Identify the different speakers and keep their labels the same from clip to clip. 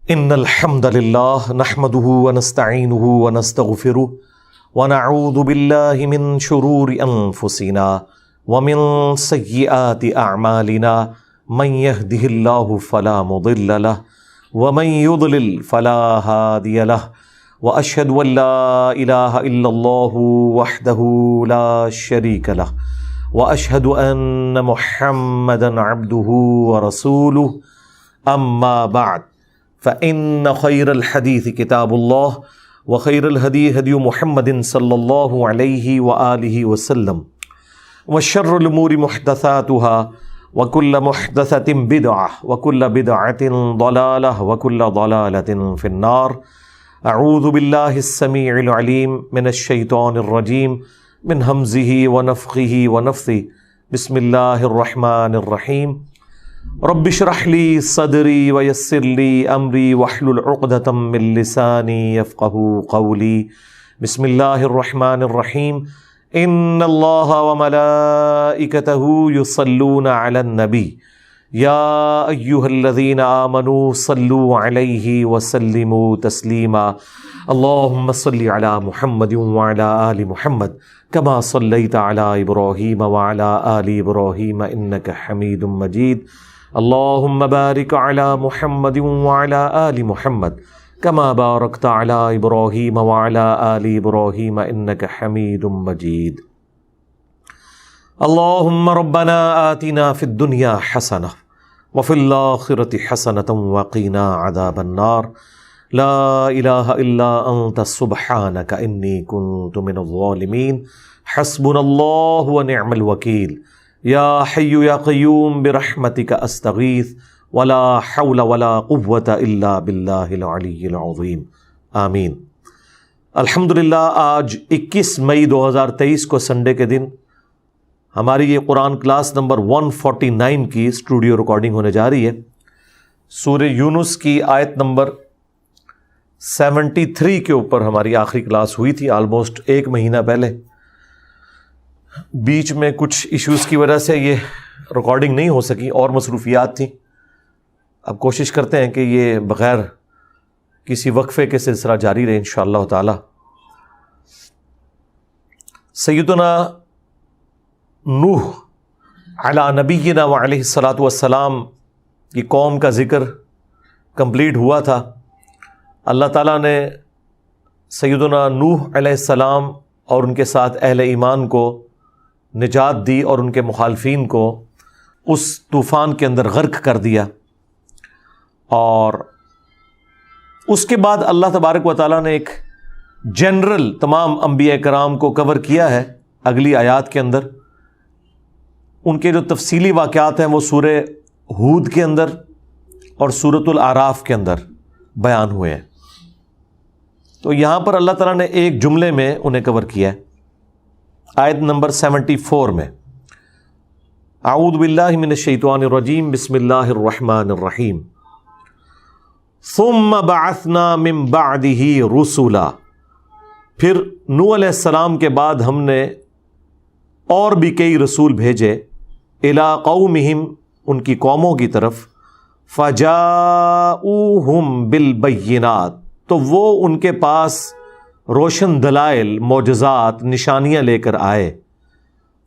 Speaker 1: ان الحمد للہ نحمده ونستعینه ونستغفره ونعوذ باللہ من شرور انفسنا ومن سیئات اعمالنا من يهده اللہ فلا مضل له ومن يضلل فلا هادی له واشهد ان لا الہ الا اللہ وحدہ لا شریک له واشهد ان محمدا عبدہ ورسولہ اما بعد فإن خير الحديث كتاب الله وخير الهدي هدي محمد صلى الله عليه وآله وسلم وشر الأمور محدثاتها وكل محدثة بدعة وكل بدعة ضلالة وكل ضلالة في النار. أعوذ بالله السميع العليم من الشيطان الرجيم من همزه ونفخه ونفثه. بسم الله الرحمن الرحيم. رب اشرح لي صدري ويسر لي امري واحلل عقدة من لساني يفقهوا قولي. بسم الله الرحمن الرحيم. ان الله وملائكته يصلون على النبي يا ايها الذين آمنوا صلوا عليه وسلموا تسليما. اللهم صل على محمد وعلى آل محمد كما صليت على إبراهيم وعلى آل إبراهيم إنك حميد مجيد. اللهم بارك على محمد وعلى آل محمد كما باركت على إبراهيم وعلى آل إبراهيم إنك حميد مجيد. اللهم ربنا آتنا في الدنيا حسنة وفي الآخرة حسنة وقنا عذاب النار. لا إله إلا أنت سبحانك إني كنت من الظالمين. حسبنا الله ونعم الوكيل. یا حی یا قیوم برحمتک استغیث ولا حول ولا قوة الا باللہ العلی العظیم آمین. الحمدللہ آج 21 مئی 2023 کو سنڈے کے دن ہماری یہ قرآن کلاس نمبر 149 کی اسٹوڈیو ریکارڈنگ ہونے جا رہی ہے. سورہ یونس کی آیت نمبر 73 کے اوپر ہماری آخری کلاس ہوئی تھی آلموسٹ ایک مہینہ پہلے. بیچ میں کچھ ایشوز کی وجہ سے یہ ریکارڈنگ نہیں ہو سکی اور مصروفیات تھیں. اب کوشش کرتے ہیں کہ یہ بغیر کسی وقفے کے سلسلہ جاری رہے انشاءاللہ تعالی. سیدنا نوح علی نبینا وعلیہ الصلاۃ والسلام کی قوم کا ذکر کمپلیٹ ہوا تھا. اللہ تعالیٰ نے سیدنا نوح علیہ السلام اور ان کے ساتھ اہل ایمان کو نجات دی اور ان کے مخالفین کو اس طوفان کے اندر غرق کر دیا. اور اس کے بعد اللہ تبارک و تعالیٰ نے ایک جنرل تمام انبیاء کرام کو کور کیا ہے اگلی آیات کے اندر. ان کے جو تفصیلی واقعات ہیں وہ سورہ ہود کے اندر اور سورۃ الاعراف کے اندر بیان ہوئے ہیں. تو یہاں پر اللہ تعالیٰ نے ایک جملے میں انہیں کور کیا ہے آیت نمبر 74 میں. اعوذ باللہ من الشیطان الرجیم بسم اللہ الرحمن الرحیم. ثم بعثنا من بعدہ رسلا. پھر نوح علیہ السلام کے بعد ہم نے اور بھی کئی رسول بھیجے الی قومہم ان کی قوموں کی طرف. فجاؤہم بالبینات تو وہ ان کے پاس روشن دلائل معجزات نشانیاں لے کر آئے.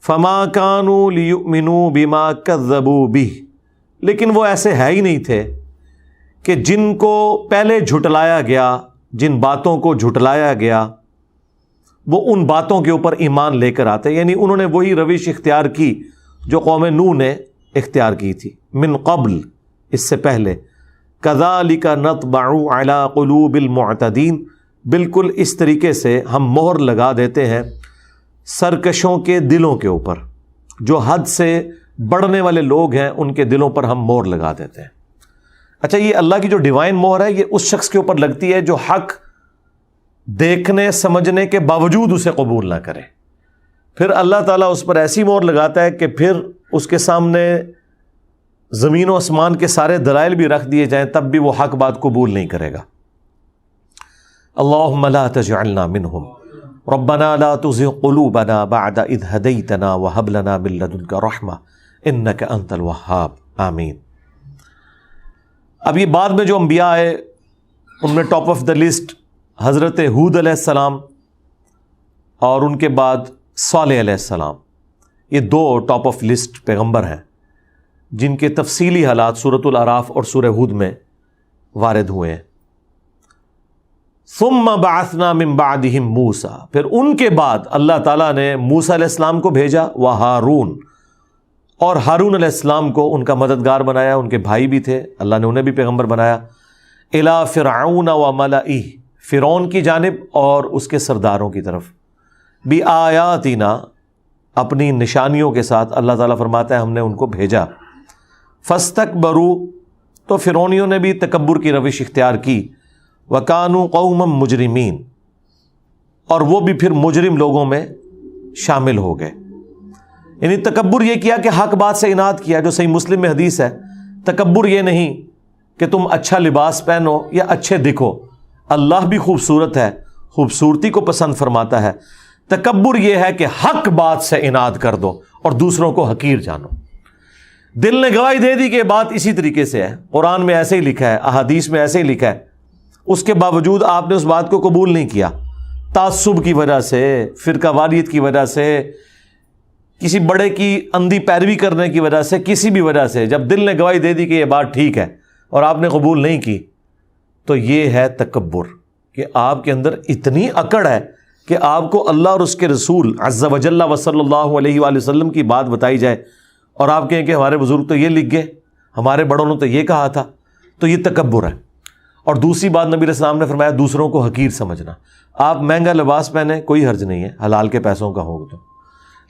Speaker 1: فما كانوا ليؤمنوا بما كذبوا به لیکن وہ ایسے ہے ہی نہیں تھے کہ جن کو پہلے جھٹلایا گیا، جن باتوں کو جھٹلایا گیا وہ ان باتوں کے اوپر ایمان لے کر آتے. یعنی انہوں نے وہی روش اختیار کی جو قوم نوح نے اختیار کی تھی من قبل، اس سے پہلے. كذلك نطبع على قلوب المعتدين بالکل اس طریقے سے ہم مہر لگا دیتے ہیں سرکشوں کے دلوں کے اوپر. جو حد سے بڑھنے والے لوگ ہیں ان کے دلوں پر ہم مہر لگا دیتے ہیں. اچھا، یہ اللہ کی جو ڈیوائن مہر ہے یہ اس شخص کے اوپر لگتی ہے جو حق دیکھنے سمجھنے کے باوجود اسے قبول نہ کرے. پھر اللہ تعالیٰ اس پر ایسی مہر لگاتا ہے کہ پھر اس کے سامنے زمین و آسمان کے سارے دلائل بھی رکھ دیے جائیں تب بھی وہ حق بات قبول نہیں کرے گا. اللہم لا تجعلنا منہم ربنا لا تزغ قلوبنا بعد اذ ہدیتنا وہب لنا من لدنک رحمہ انک انت الوہاب آمین. اب یہ بعد میں جو انبیاء آئے ان میں ٹاپ آف دا لسٹ حضرت ہود علیہ السلام اور ان کے بعد صالح علیہ السلام. یہ 2 ٹاپ آف لسٹ پیغمبر ہیں جن کے تفصیلی حالات سورۃ الاعراف اور سورہ ہود میں وارد ہوئے ہیں. ثم بعثنا من بعدهم موسیٰ، پھر ان کے بعد اللہ تعالیٰ نے موسیٰ علیہ السلام کو بھیجا، وہارون، اور ہارون علیہ السلام کو ان کا مددگار بنایا. ان کے بھائی بھی تھے، اللہ نے انہیں بھی پیغمبر بنایا. الی فرعون وملئہ، فرعون کی جانب اور اس کے سرداروں کی طرف. بآیاتنا، اپنی نشانیوں کے ساتھ. اللہ تعالیٰ فرماتا ہے ہم نے ان کو بھیجا. فاستکبروا، تو فرعونیوں نے بھی تکبر کی روش اختیار کی. وکانوا قوما مجرمین، اور وہ بھی پھر مجرم لوگوں میں شامل ہو گئے. یعنی تکبر یہ کیا کہ حق بات سے اناد کیا، جو صحیح مسلم میں حدیث ہے. تکبر یہ نہیں کہ تم اچھا لباس پہنو یا اچھے دکھو، اللہ بھی خوبصورت ہے، خوبصورتی کو پسند فرماتا ہے. تکبر یہ ہے کہ حق بات سے اناد کر دو اور دوسروں کو حقیر جانو. دل نے گواہی دے دی کہ یہ بات اسی طریقے سے ہے، قرآن میں ایسے ہی لکھا ہے، احادیث میں ایسے ہی لکھا ہے، اس کے باوجود آپ نے اس بات کو قبول نہیں کیا. تعصب کی وجہ سے، فرقہ واریت کی وجہ سے، کسی بڑے کی اندھی پیروی کرنے کی وجہ سے، کسی بھی وجہ سے جب دل نے گواہی دے دی کہ یہ بات ٹھیک ہے اور آپ نے قبول نہیں کی، تو یہ ہے تکبر. کہ آپ کے اندر اتنی اکڑ ہے کہ آپ کو اللہ اور اس کے رسول عز و جل و صلی اللہ علیہ وآلہ وسلم کی بات بتائی جائے اور آپ کہیں کہ ہمارے بزرگ تو یہ لکھ گئے، ہمارے بڑوں نے تو یہ کہا تھا. تو یہ تکبر ہے. اور دوسری بات نبی علیہ السلام نے فرمایا دوسروں کو حقیر سمجھنا. آپ مہنگا لباس پہنیں کوئی حرج نہیں ہے، حلال کے پیسوں کا ہوگا تو،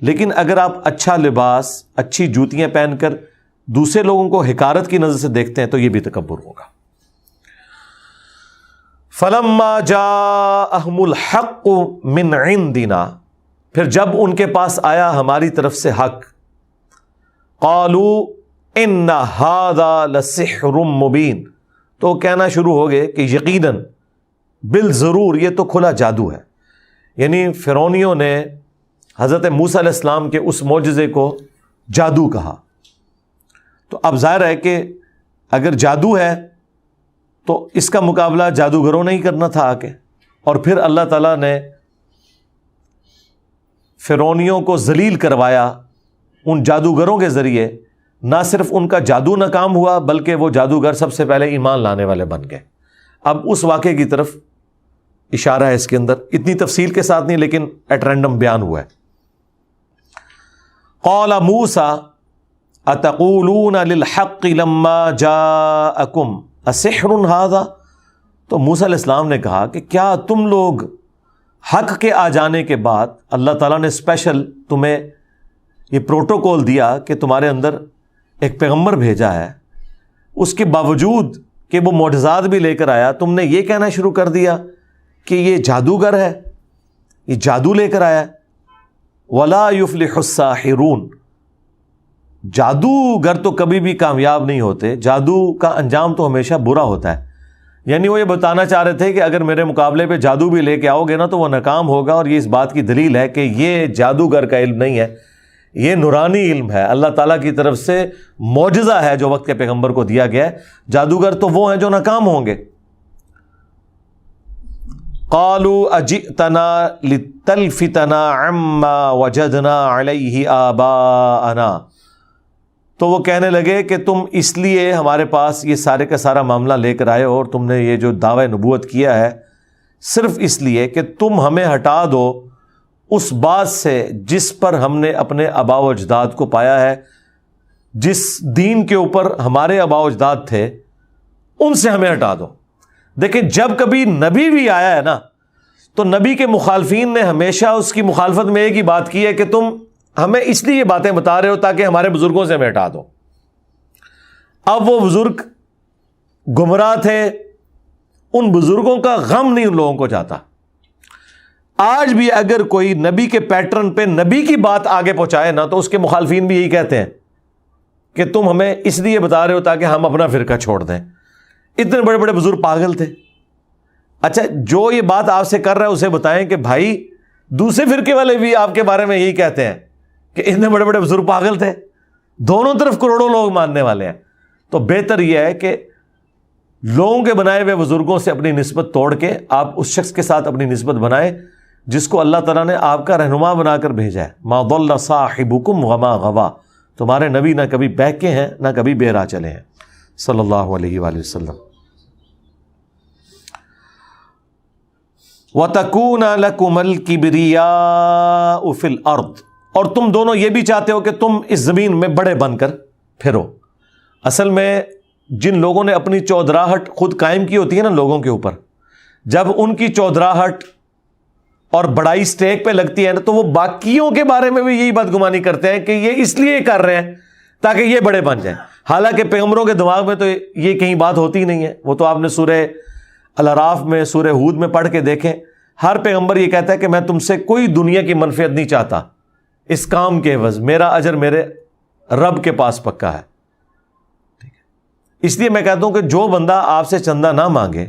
Speaker 1: لیکن اگر آپ اچھا لباس، اچھی جوتیاں پہن کر دوسرے لوگوں کو حقارت کی نظر سے دیکھتے ہیں تو یہ بھی تکبر ہوگا. فلما جاءہم الحق من عندنا، پھر جب ان کے پاس آیا ہماری طرف سے حق، قالوا ان ھذا لسحر مبین، تو کہنا شروع ہو گئے کہ یقیناً، بالضرور یہ تو کھلا جادو ہے. یعنی فرعونیوں نے حضرت موسیٰ علیہ السلام کے اس معجزے کو جادو کہا. تو اب ظاہر ہے کہ اگر جادو ہے تو اس کا مقابلہ جادوگروں نے ہی کرنا تھا آ کے. اور پھر اللہ تعالیٰ نے فرعونیوں کو ذلیل کروایا ان جادوگروں کے ذریعے. نہ صرف ان کا جادو ناکام ہوا بلکہ وہ جادوگر سب سے پہلے ایمان لانے والے بن گئے. اب اس واقعے کی طرف اشارہ ہے اس کے اندر، اتنی تفصیل کے ساتھ نہیں لیکن ایٹ رینڈم بیان ہوا ہے. قال موسیٰ اتقولون للحق لما جاءکم اسحر ھذا، تو موسیٰ علیہ السلام نے کہا کہ کیا تم لوگ حق کے آ جانے کے بعد، اللہ تعالیٰ نے اسپیشل تمہیں یہ پروٹوکول دیا کہ تمہارے اندر ایک پیغمبر بھیجا ہے، اس کے باوجود کہ وہ معجزات بھی لے کر آیا، تم نے یہ کہنا شروع کر دیا کہ یہ جادوگر ہے، یہ جادو لے کر آیا ہے. وَلَا يُفْلِحُ السَّاحِرُونَ، جادوگر تو کبھی بھی کامیاب نہیں ہوتے، جادو کا انجام تو ہمیشہ برا ہوتا ہے. یعنی وہ یہ بتانا چاہ رہے تھے کہ اگر میرے مقابلے پہ جادو بھی لے کے آؤ گے نا تو وہ ناکام ہوگا. اور یہ اس بات کی دلیل ہے کہ یہ جادوگر کا علم نہیں ہے، یہ نورانی علم ہے، اللہ تعالیٰ کی طرف سے معجزہ ہے جو وقت کے پیغمبر کو دیا گیا ہے. جادوگر تو وہ ہیں جو ناکام ہوں گے. قالوا اجئتنا لتلفتنا عما وجدنا علیہ آباءنا، تو وہ کہنے لگے کہ تم اس لیے ہمارے پاس یہ سارے کا سارا معاملہ لے کر آئے ہو اور تم نے یہ جو دعوی نبوت کیا ہے صرف اس لیے کہ تم ہمیں ہٹا دو اس بات سے جس پر ہم نے اپنے آباء و اجداد کو پایا ہے، جس دین کے اوپر ہمارے آباء و اجداد تھے ان سے ہمیں ہٹا دو. دیکھیں جب کبھی نبی بھی آیا ہے نا تو نبی کے مخالفین نے ہمیشہ اس کی مخالفت میں ایک ہی بات کی ہے کہ تم ہمیں اس لیے یہ باتیں بتا رہے ہو تاکہ ہمارے بزرگوں سے ہمیں ہٹا دو. اب وہ بزرگ گمراہ تھے، ان بزرگوں کا غم نہیں ان لوگوں کو جاتا. آج بھی اگر کوئی نبی کے پیٹرن پہ نبی کی بات آگے پہنچائے نا تو اس کے مخالفین بھی یہی کہتے ہیں کہ تم ہمیں اس لیے بتا رہے ہو تاکہ ہم اپنا فرقہ چھوڑ دیں. اتنے بڑے بڑے بزرگ پاگل تھے. اچھا جو یہ بات آپ سے کر رہا ہے اسے بتائیں کہ بھائی دوسرے فرقے والے بھی آپ کے بارے میں یہی کہتے ہیں کہ اتنے بڑے بڑے بزرگ پاگل تھے. دونوں طرف کروڑوں لوگ ماننے والے ہیں. تو بہتر یہ ہے کہ لوگوں کے بنائے ہوئے بزرگوں سے اپنی نسبت توڑ کے آپ اس شخص کے ساتھ اپنی نسبت بنائے جس کو اللہ تعالیٰ نے آپ کا رہنما بنا کر بھیجا ہے. ما ضل صاحبکم وما غوا. تمہارے نبی نہ کبھی بہکے ہیں نہ کبھی بے راہ چلے ہیں صلی اللہ علیہ وآلہ وسلم. وَتَكُونَ لَكُمَ الْكِبْرِيَاءُ فِي الْأَرْضِ. اور تم دونوں یہ بھی چاہتے ہو کہ تم اس زمین میں بڑے بن کر پھرو. اصل میں جن لوگوں نے اپنی چودراہٹ خود قائم کی ہوتی ہے نا لوگوں کے اوپر، جب ان کی چودراہٹ اور بڑائی سٹیک پہ لگتی ہے نا تو وہ باقیوں کے بارے میں بھی یہی بدگمانی کرتے ہیں کہ یہ اس لیے کر رہے ہیں تاکہ یہ بڑے بن جائیں. حالانکہ پیغمبروں کے دماغ میں تو یہ کہیں بات ہوتی ہی نہیں ہے. وہ تو آپ نے سورہ الاعراف میں، سورہ ہود میں پڑھ کے دیکھیں، ہر پیغمبر یہ کہتا ہے کہ میں تم سے کوئی دنیا کی منفعت نہیں چاہتا اس کام کے عوض، میرا اجر میرے رب کے پاس پکا ہے. اس لیے میں کہتا ہوں کہ جو بندہ آپ سے چندہ نہ مانگے،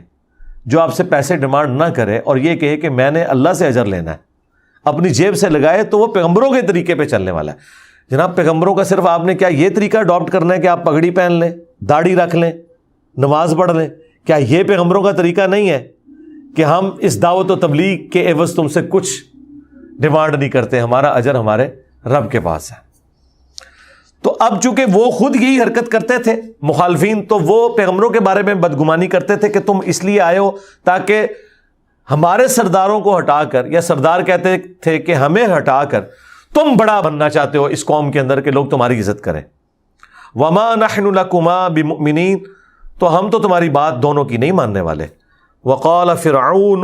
Speaker 1: جو آپ سے پیسے ڈیمانڈ نہ کرے اور یہ کہے کہ میں نے اللہ سے اجر لینا ہے، اپنی جیب سے لگائے، تو وہ پیغمبروں کے طریقے پہ چلنے والا ہے. جناب پیغمبروں کا صرف آپ نے کیا یہ طریقہ اڈاپٹ کرنا ہے کہ آپ پگڑی پہن لیں، داڑھی رکھ لیں، نماز پڑھ لیں؟ کیا یہ پیغمبروں کا طریقہ نہیں ہے کہ ہم اس دعوت و تبلیغ کے عوض تم سے کچھ ڈیمانڈ نہیں کرتے، ہمارا اجر ہمارے رب کے پاس ہے؟ تو اب چونکہ وہ خود یہی حرکت کرتے تھے مخالفین، تو وہ پیغمبروں کے بارے میں بدگمانی کرتے تھے کہ تم اس لیے آئے ہو تاکہ ہمارے سرداروں کو ہٹا کر، یا سردار کہتے تھے کہ ہمیں ہٹا کر تم بڑا بننا چاہتے ہو اس قوم کے اندر کہ لوگ تمہاری عزت کریں. وما نحن لکما بمؤمنین. تو ہم تو تمہاری بات دونوں کی نہیں ماننے والے. وقال فرعون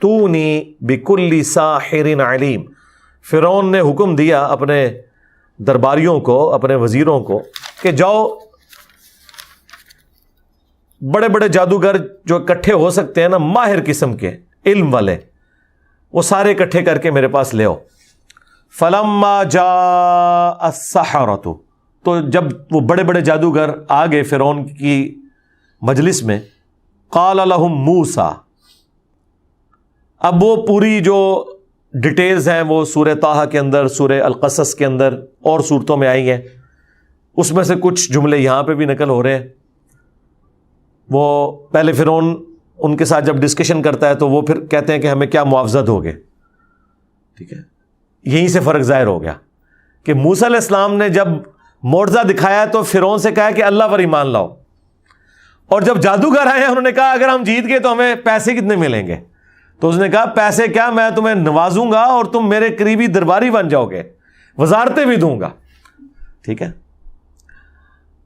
Speaker 1: تونی بکل ساحر علیم. فرعون نے حکم دیا اپنے درباریوں کو، اپنے وزیروں کو کہ جاؤ بڑے بڑے جادوگر جو اکٹھے ہو سکتے ہیں نا، ماہر قسم کے علم والے، وہ سارے اکٹھے کر کے میرے پاس لے آؤ. فلما جاء السحرۃ. تو جب وہ بڑے بڑے جادوگر آ گئے فرعون کی مجلس میں، قال لهم موسیٰ. اب وہ پوری جو ڈیٹیلز ہیں وہ سورہ طٰہٰ کے اندر، سورہ القصص کے اندر اور صورتوں میں آئی ہیں. اس میں سے کچھ جملے یہاں پہ بھی نقل ہو رہے ہیں. وہ پہلے فرعون ان کے ساتھ جب ڈسکشن کرتا ہے تو وہ پھر کہتے ہیں کہ ہمیں کیا معاوضہ دو گے. ٹھیک ہے، یہیں سے فرق ظاہر ہو گیا کہ موسیٰ علیہ السلام نے جب معجزہ دکھایا تو فرعون سے کہا کہ اللہ پر ایمان لاؤ، اور جب جادوگر آئے ہیں انہوں نے کہا اگر ہم جیت گئے تو ہمیں پیسے کتنے ملیں گے؟ تو اس نے کہا پیسے کیا، میں تمہیں نوازوں گا اور تم میرے قریبی درباری بن جاؤ گے، وزارتیں بھی دوں گا. ٹھیک ہے،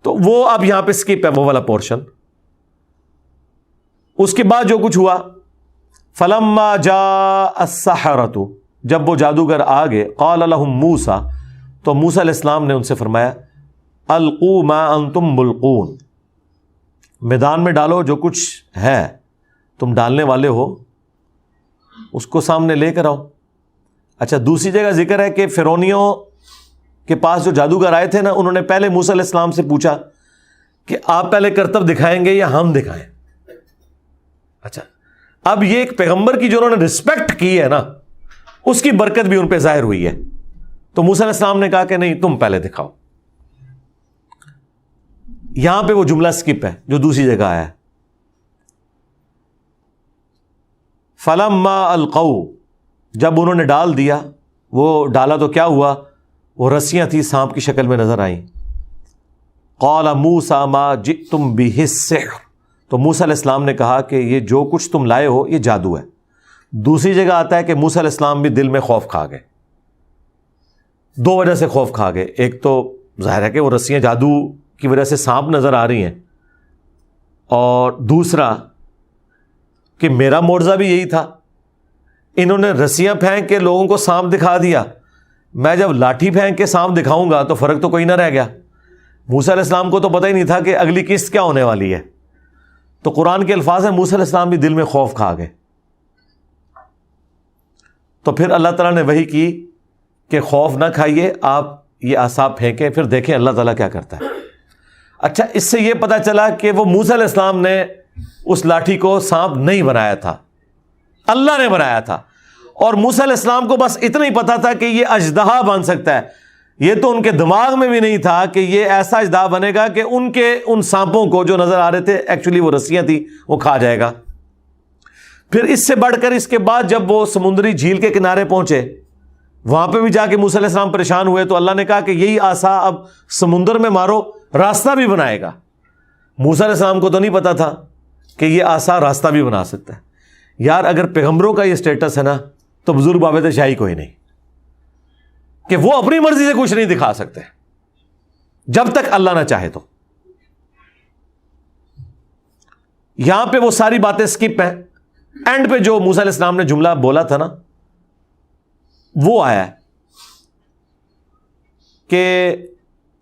Speaker 1: تو وہ اب یہاں پہ اسکپ ہے وہ والا پورشن. اس کے بعد جو کچھ ہوا، فلما جاء السحرۃ. جب وہ جادوگر آ گئے، قال لهم موسیٰ. تو موسیٰ علیہ السلام نے ان سے فرمایا القوا ما انتم ملقون. میدان میں ڈالو جو کچھ ہے تم ڈالنے والے ہو، اس کو سامنے لے کر آؤ. اچھا، دوسری جگہ ذکر ہے کہ فرعونیوں کے پاس جو جادوگر آئے تھے نا، انہوں نے پہلے موسیٰ علیہ السلام سے پوچھا کہ آپ پہلے کرتب دکھائیں گے یا ہم دکھائیں؟ اچھا، اب یہ ایک پیغمبر کی جو انہوں نے رسپیکٹ کی ہے نا، اس کی برکت بھی ان پہ ظاہر ہوئی ہے. تو موسیٰ علیہ السلام نے کہا کہ نہیں، تم پہلے دکھاؤ. یہاں پہ وہ جملہ سکپ ہے جو دوسری جگہ آیا ہے. فلما القوا. جب انہوں نے ڈال دیا، وہ ڈالا تو کیا ہوا، وہ رسیاں تھیں سانپ کی شکل میں نظر آئیں. قال موسیٰ ما جئتم بہ السحر. تو موسیٰ علیہ السلام نے کہا کہ یہ جو کچھ تم لائے ہو یہ جادو ہے. دوسری جگہ آتا ہے کہ موسیٰ علیہ السلام بھی دل میں خوف کھا گئے. دو وجہ سے خوف کھا گئے. ایک تو ظاہر ہے کہ وہ رسیاں جادو کی وجہ سے سانپ نظر آ رہی ہیں، اور دوسرا کہ میرا معجزہ بھی یہی تھا. انہوں نے رسیاں پھینک کے لوگوں کو سانپ دکھا دیا، میں جب لاٹھی پھینک کے سانپ دکھاؤں گا تو فرق تو کوئی نہ رہ گیا. موسیٰ علیہ السلام کو تو پتہ ہی نہیں تھا کہ اگلی قسط کیا ہونے والی ہے. تو قرآن کے الفاظ ہیں موسیٰ علیہ السلام بھی دل میں خوف کھا گئے. تو پھر اللہ تعالیٰ نے وحی کی کہ خوف نہ کھائیے، آپ یہ اعصاب پھینکیں، پھر دیکھیں اللہ تعالیٰ کیا کرتا ہے. اچھا، اس سے یہ پتہ چلا کہ وہ موسیٰ علیہ السلام نے اس لاٹھی کو سانپ نہیں بنایا تھا، اللہ نے بنایا تھا. اور موسیٰ علیہ السلام کو بس اتنا ہی پتا تھا کہ یہ اژدہا بن سکتا ہے، یہ تو ان کے دماغ میں بھی نہیں تھا کہ یہ ایسا اژدہا بنے گا کہ ان سانپوں کو جو نظر آ رہے تھے ایکچولی وہ رسیاں تھیں، وہ کھا جائے گا۔ پھر اس سے بڑھ کر اس کے بعد جب وہ سمندری جھیل کے کنارے پہنچے، وہاں پہ بھی جا کے موسیٰ علیہ السلام پریشان ہوئے، تو اللہ نے کہا کہ یہی عصا اب سمندر میں مارو، راستہ بھی بنائے گا۔ موسیٰ علیہ السلام کو تو نہیں پتا تھا کہ یہ عصا راستہ بھی بنا سکتا ہے۔ یار اگر پیغمبروں کا یہ سٹیٹس ہے نا، تو بزرگ بابے شاہی کوئی نہیں، کہ وہ اپنی مرضی سے کچھ نہیں دکھا سکتے جب تک اللہ نہ چاہے۔ تو یہاں پہ وہ ساری باتیں سکپ ہیں، اینڈ پہ جو موسیٰ علیہ السلام نے جملہ بولا تھا نا، وہ آیا ہے کہ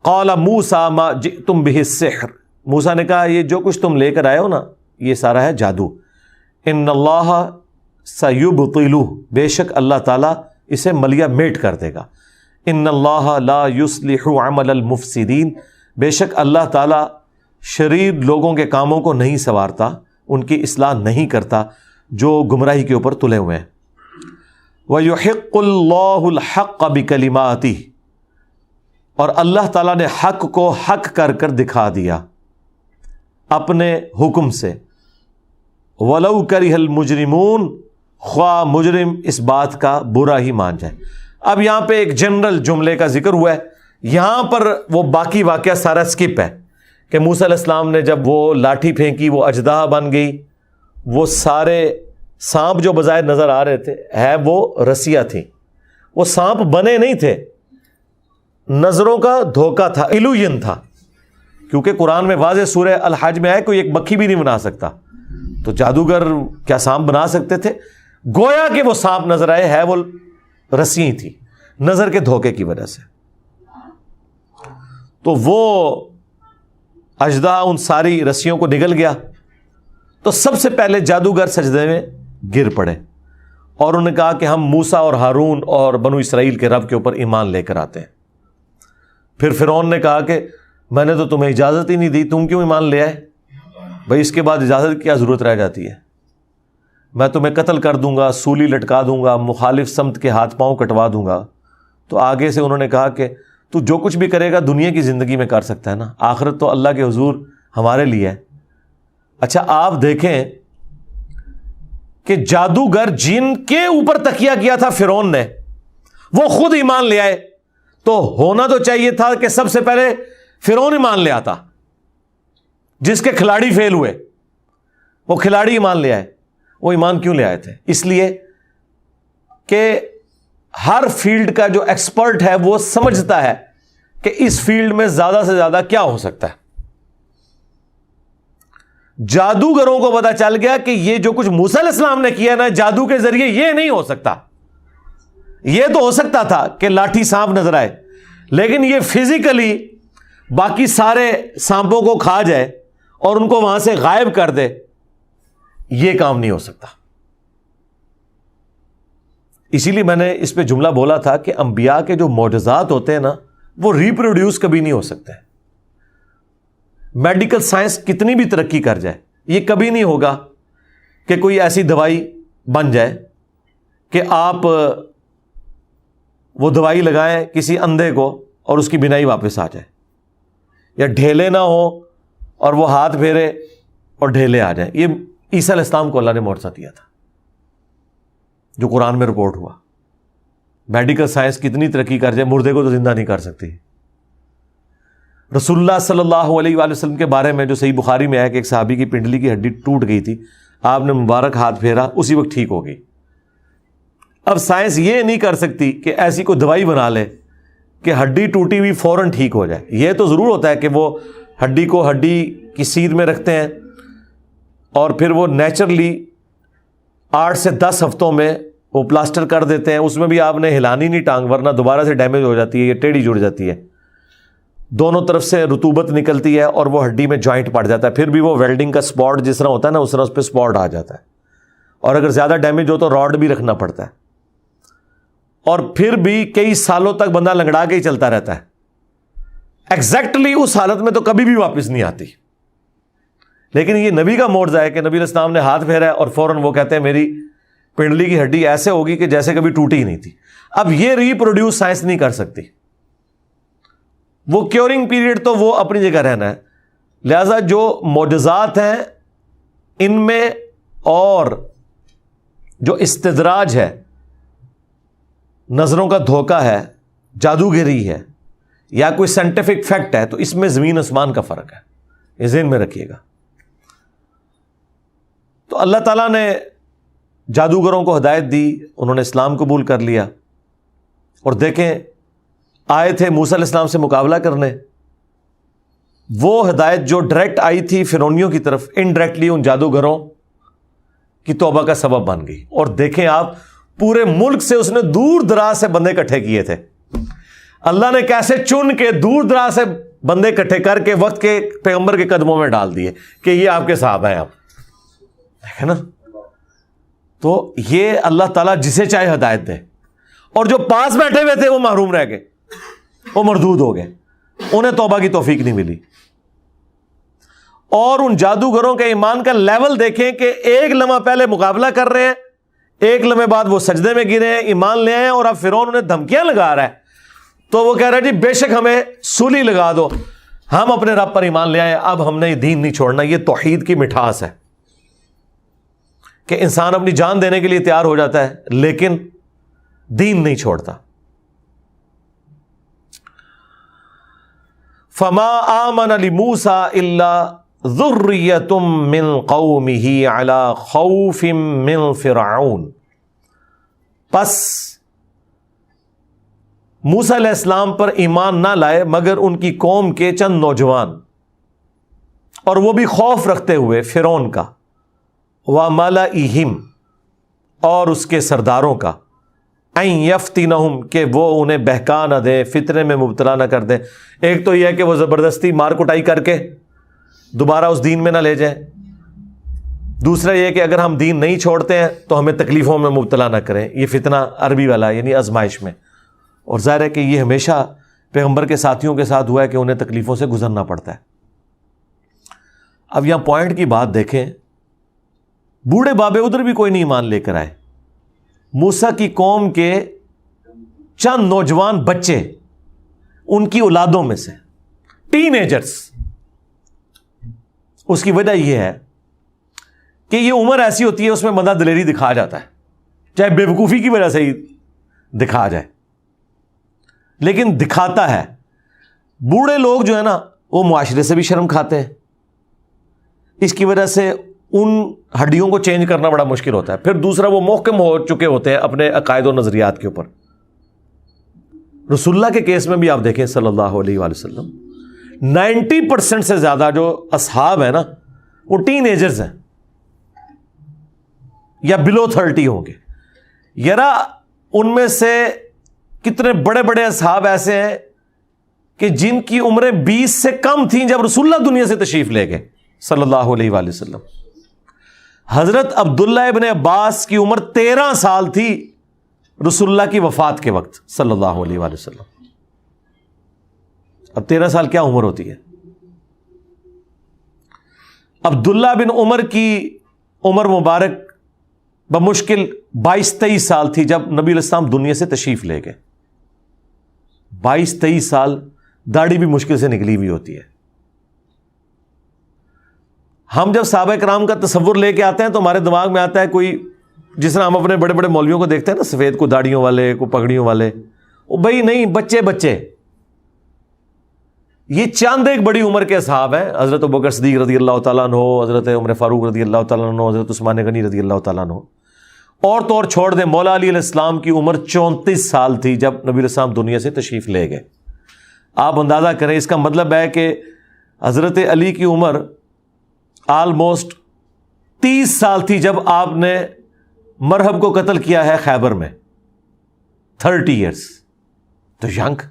Speaker 1: قال موسیٰ ما جئتم بہ السحر، موسیٰ نے کہا یہ جو کچھ تم لے کر آئے ہو نا، یہ سارا ہے جادو۔ ان اللہ سیبطلہ، بے شک اللہ تعالیٰ اسے ملیہ میٹ کر دے گا۔ ان اللہ لا یصلح عمل المفسدین، بے شک اللہ تعالیٰ شریر لوگوں کے کاموں کو نہیں سنوارتا، ان کی اصلاح نہیں کرتا جو گمراہی کے اوپر تلے ہوئے ہیں۔ وَيُحِقُّ اللَّهُ الْحَقَّ بِكَلِمَاتِهِ، اور اللہ تعالیٰ نے حق کو حق کر کر دکھا دیا اپنے حکم سے۔ وَلَوْ كَرِهَ الْمُجْرِمُونَ، خواہ مجرم اس بات کا برا ہی مان جائے۔ اب یہاں پہ ایک جنرل جملے کا ذکر ہوا ہے، یہاں پر وہ باقی واقعہ سارا سکپ ہے کہ موسیٰ علیہ السلام نے جب وہ لاٹھی پھینکی، وہ اژدہا بن گئی، وہ سارے سانپ جو بظاہر نظر آ رہے تھے ہے وہ رسیاں تھیں، وہ سانپ بنے نہیں تھے، نظروں کا دھوکہ تھا، ایلوژن تھا، کیونکہ قرآن میں واضح سورہ الحج میں ہے کوئی ایک مکھی بھی نہیں بنا سکتا، تو جادوگر کیا سانپ بنا سکتے تھے؟ گویا کہ وہ سانپ نظر آئے، ہے وہ رسیاں تھی، نظر کے دھوکے کی وجہ سے۔ تو وہ اژدہا ان ساری رسیوں کو نگل گیا، تو سب سے پہلے جادوگر سجدے میں گر پڑے اور انہوں نے کہا کہ ہم موسیٰ اور ہارون اور بنو اسرائیل کے رب کے اوپر ایمان لے کر آتے ہیں۔ پھر فرعون نے کہا کہ میں نے تو تمہیں اجازت ہی نہیں دی، تم کیوں ایمان لے آئے؟ بھائی اس کے بعد اجازت کی کیا ضرورت رہ جاتی ہے؟ میں تمہیں قتل کر دوں گا، سولی لٹکا دوں گا، مخالف سمت کے ہاتھ پاؤں کٹوا دوں گا۔ تو آگے سے انہوں نے کہا کہ تو جو کچھ بھی کرے گا دنیا کی زندگی میں کر سکتا ہے نا، آخرت تو اللہ کے حضور ہمارے لیے ہے۔ اچھا آپ دیکھیں کہ جادوگر جن کے اوپر تکیہ کیا تھا فرعون نے، وہ خود ایمان لے آئے، تو ہونا تو چاہیے تھا کہ سب سے پہلے فرعون ایمان لے آتا، جس کے کھلاڑی فیل ہوئے، وہ کھلاڑی ایمان لے آئے۔ وہ ایمان کیوں لے آئے تھے؟ اس لیے کہ ہر فیلڈ کا جو ایکسپرٹ ہے وہ سمجھتا ہے کہ اس فیلڈ میں زیادہ سے زیادہ کیا ہو سکتا ہے۔ جادوگروں کو پتا چل گیا کہ یہ جو کچھ موسیٰ علیہ السلام نے کیا نا جادو کے ذریعے، یہ نہیں ہو سکتا۔ یہ تو ہو سکتا تھا کہ لاٹھی سانپ نظر آئے، لیکن یہ فزیکلی باقی سارے سانپوں کو کھا جائے اور ان کو وہاں سے غائب کر دے، یہ کام نہیں ہو سکتا۔ اسی لیے میں نے اس پہ جملہ بولا تھا کہ انبیاء کے جو معجزات ہوتے ہیں نا، وہ ریپروڈیوس کبھی نہیں ہو سکتے۔ میڈیکل سائنس کتنی بھی ترقی کر جائے، یہ کبھی نہیں ہوگا کہ کوئی ایسی دوائی بن جائے کہ آپ وہ دوائی لگائیں کسی اندھے کو اور اس کی بینائی واپس آ جائے، یا ڈھیلے نہ ہو اور وہ ہاتھ پھیرے اور ڈھیلے آ جائیں۔ یہ عیسیٰ علیہ السلام کو اللہ نے معجزہ دیا تھا جو قرآن میں رپورٹ ہوا۔ میڈیکل سائنس کتنی ترقی کر جائے، مردے کو تو زندہ نہیں کر سکتی۔ رسول اللہ صلی اللہ علیہ وآلہ وسلم کے بارے میں جو صحیح بخاری میں ہے کہ ایک صحابی کی پنڈلی کی ہڈی ٹوٹ گئی تھی، آپ نے مبارک ہاتھ پھیرا، اسی وقت ٹھیک ہو گئی۔ اب سائنس یہ نہیں کر سکتی کہ ایسی کوئی دوائی بنا لے کہ ہڈی ٹوٹی ہوئی فوراً ٹھیک ہو جائے۔ یہ تو ضرور ہوتا ہے کہ وہ ہڈی کو ہڈی کی سیدھ میں رکھتے ہیں اور پھر وہ نیچرلی 8 سے 10 ہفتوں میں وہ پلاسٹر کر دیتے ہیں، اس میں بھی آپ نے ہلانی نہیں ٹانگ، ورنہ دوبارہ سے ڈیمیج ہو جاتی ہے، یہ ٹیڑھی جڑ جاتی ہے، دونوں طرف سے رطوبت نکلتی ہے اور وہ ہڈی میں جوائنٹ پڑ جاتا ہے، پھر بھی وہ ویلڈنگ کا سپاٹ جس طرح ہوتا ہے نا اس طرح اس پہ سپاٹ آ جاتا ہے، اور اگر زیادہ ڈیمیج ہو تو راڈ بھی رکھنا پڑتا ہے، اور پھر بھی کئی سالوں تک بندہ لنگڑا کے ہی چلتا رہتا ہے، ایگزیکٹلی اس حالت میں تو کبھی بھی واپس نہیں آتی۔ لیکن یہ نبی کا معجزہ ہے کہ نبی علیہ السلام نے ہاتھ پھیرا اور فوراً وہ کہتے ہیں میری پنڈلی کی ہڈی ایسے ہوگی کہ جیسے کبھی ٹوٹی ہی نہیں تھی۔ اب یہ ریپروڈیوس سائنس نہیں کر سکتی، وہ کیورنگ پیریڈ تو وہ اپنی جگہ رہنا ہے. لہذا جو معجزات ہیں ان میں اور جو استدراج ہے، نظروں کا دھوکہ ہے، جادوگری ہے، یا کوئی سائنٹیفک فیکٹ ہے، تو اس میں زمین آسمان کا فرق ہے. یہ ذہن میں رکھیے گا. تو اللہ تعالیٰ نے جادوگروں کو ہدایت دی، انہوں نے اسلام قبول کر لیا. اور دیکھیں آئے تھے موسیٰ علیہ السلام سے مقابلہ کرنے، وہ ہدایت جو ڈائریکٹ آئی تھی فرعونیوں کی طرف، انڈائریکٹلی ان جادوگروں کی توبہ کا سبب بن گئی. اور دیکھیں آپ، پورے ملک سے اس نے دور دراز سے بندے اکٹھے کیے تھے. اللہ نے کیسے چن کے دور دراز سے بندے اکٹھے کر کے وقت کے پیغمبر کے قدموں میں ڈال دیے کہ یہ آپ کے صحابہ ہیں. آپ دیکھیں نا، تو یہ اللہ تعالیٰ جسے چاہے ہدایت دے. اور جو پاس بیٹھے ہوئے تھے وہ محروم رہ گئے، وہ مردود ہو گئے، انہیں توبہ کی توفیق نہیں ملی. اور ان جادوگروں کے ایمان کا لیول دیکھیں کہ ایک لمحہ پہلے مقابلہ کر رہے ہیں، ایک لمحے بعد وہ سجدے میں گرے ہیں، ایمان لے آئے، اور اب فرعون انہیں دھمکیاں لگا رہا ہے. تو وہ کہہ رہا ہے جی بے شک ہمیں سولی لگا دو، ہم اپنے رب پر ایمان لے آئے، اب ہم نے یہ دین نہیں چھوڑنا. یہ توحید کی مٹھاس ہے کہ انسان اپنی جان دینے کے لیے تیار ہو جاتا ہے لیکن دین نہیں چھوڑتا. فما آمن لموسیٰ الا ذریۃ من قومہ علی خوف من فرعون. پس موسیٰ علیہ السلام پر ایمان نہ لائے مگر ان کی قوم کے چند نوجوان، اور وہ بھی خوف رکھتے ہوئے فرعون کا، وَمَلَئِهِمْ اور اس کے سرداروں کا، اَن يَفْتِنَهُمْ کہ وہ انہیں بہکا نہ دیں، فتنے میں مبتلا نہ کر دیں. ایک تو یہ ہے کہ وہ زبردستی مار کٹائی کر کے دوبارہ اس دین میں نہ لے جائیں. دوسرا یہ کہ اگر ہم دین نہیں چھوڑتے ہیں تو ہمیں تکلیفوں میں مبتلا نہ کریں. یہ فتنہ عربی والا یعنی آزمائش میں. اور ظاہر ہے کہ یہ ہمیشہ پیغمبر کے ساتھیوں کے ساتھ ہوا ہے کہ انہیں تکلیفوں سے گزرنا پڑتا ہے. اب یہاں پوائنٹ کی بات دیکھیں، بوڑھے بابے ادھر بھی کوئی نہیں ایمان لے کر آئے. موسیٰ کی قوم کے چند نوجوان بچے، ان کی اولادوں میں سے ٹین ایجرز. اس کی وجہ یہ ہے کہ یہ عمر ایسی ہوتی ہے اس میں بندہ دلیری دکھا جاتا ہے، چاہے بے وقوفی کی وجہ سے ہی دکھا جائے، لیکن دکھاتا ہے. بوڑھے لوگ جو ہے نا وہ معاشرے سے بھی شرم کھاتے ہیں، اس کی وجہ سے ان ہڈیوں کو چینج کرنا بڑا مشکل ہوتا ہے. پھر دوسرا وہ محکم ہو چکے ہوتے ہیں اپنے عقائد و نظریات کے اوپر. رسول اللہ کے کیس میں بھی آپ دیکھیں صلی اللہ علیہ وآلہ وسلم، 90% سے زیادہ جو اصحاب ہیں نا وہ ٹین ایجرز ہیں یا بلو 30 ہوں گے. یرا ان میں سے کتنے بڑے بڑے اصحاب ایسے ہیں کہ جن کی عمریں 20 سے کم تھیں جب رسول اللہ دنیا سے تشریف لے گئے صلی اللہ علیہ وآلہ وسلم. حضرت عبداللہ ابن عباس کی عمر 13 سال تھی رسول اللہ کی وفات کے وقت صلی اللہ علیہ وآلہ وسلم. اب 13 سال کیا عمر ہوتی ہے؟ عبداللہ بن عمر کی عمر مبارک بمشکل 22-23 سال تھی جب نبی علیہ السلام دنیا سے تشریف لے گئے. 22-23 سال، داڑھی بھی مشکل سے نکلی ہوئی ہوتی ہے. ہم جب صحابہ کرام کا تصور لے کے آتے ہیں تو ہمارے دماغ میں آتا ہے کوئی، جس طرح ہم اپنے بڑے بڑے مولویوں کو دیکھتے ہیں نا، سفید کو داڑھیوں والے، کو پگڑیوں والے. وہ بھائی نہیں، بچے بچے. یہ چاند ایک بڑی عمر کے اصحاب ہیں، حضرت ابوبکر صدیق رضی اللہ تعالیٰ عنہ، حضرت عمر فاروق رضی اللہ تعالیٰ عنہ، حضرت عثمان غنی رضی اللہ تعالیٰ عنہ. اور تو اور چھوڑ دیں، مولا علی علیہ السلام کی عمر 34 سال تھی جب نبی علیہ السلام دنیا سے تشریف لے گئے. آپ اندازہ کریں، اس کا مطلب ہے کہ حضرت علی کی عمر آلموسٹ 30 سال تھی جب آپ نے مرہب کو قتل کیا ہے خیبر میں. 30 ایئرس تو ینگ.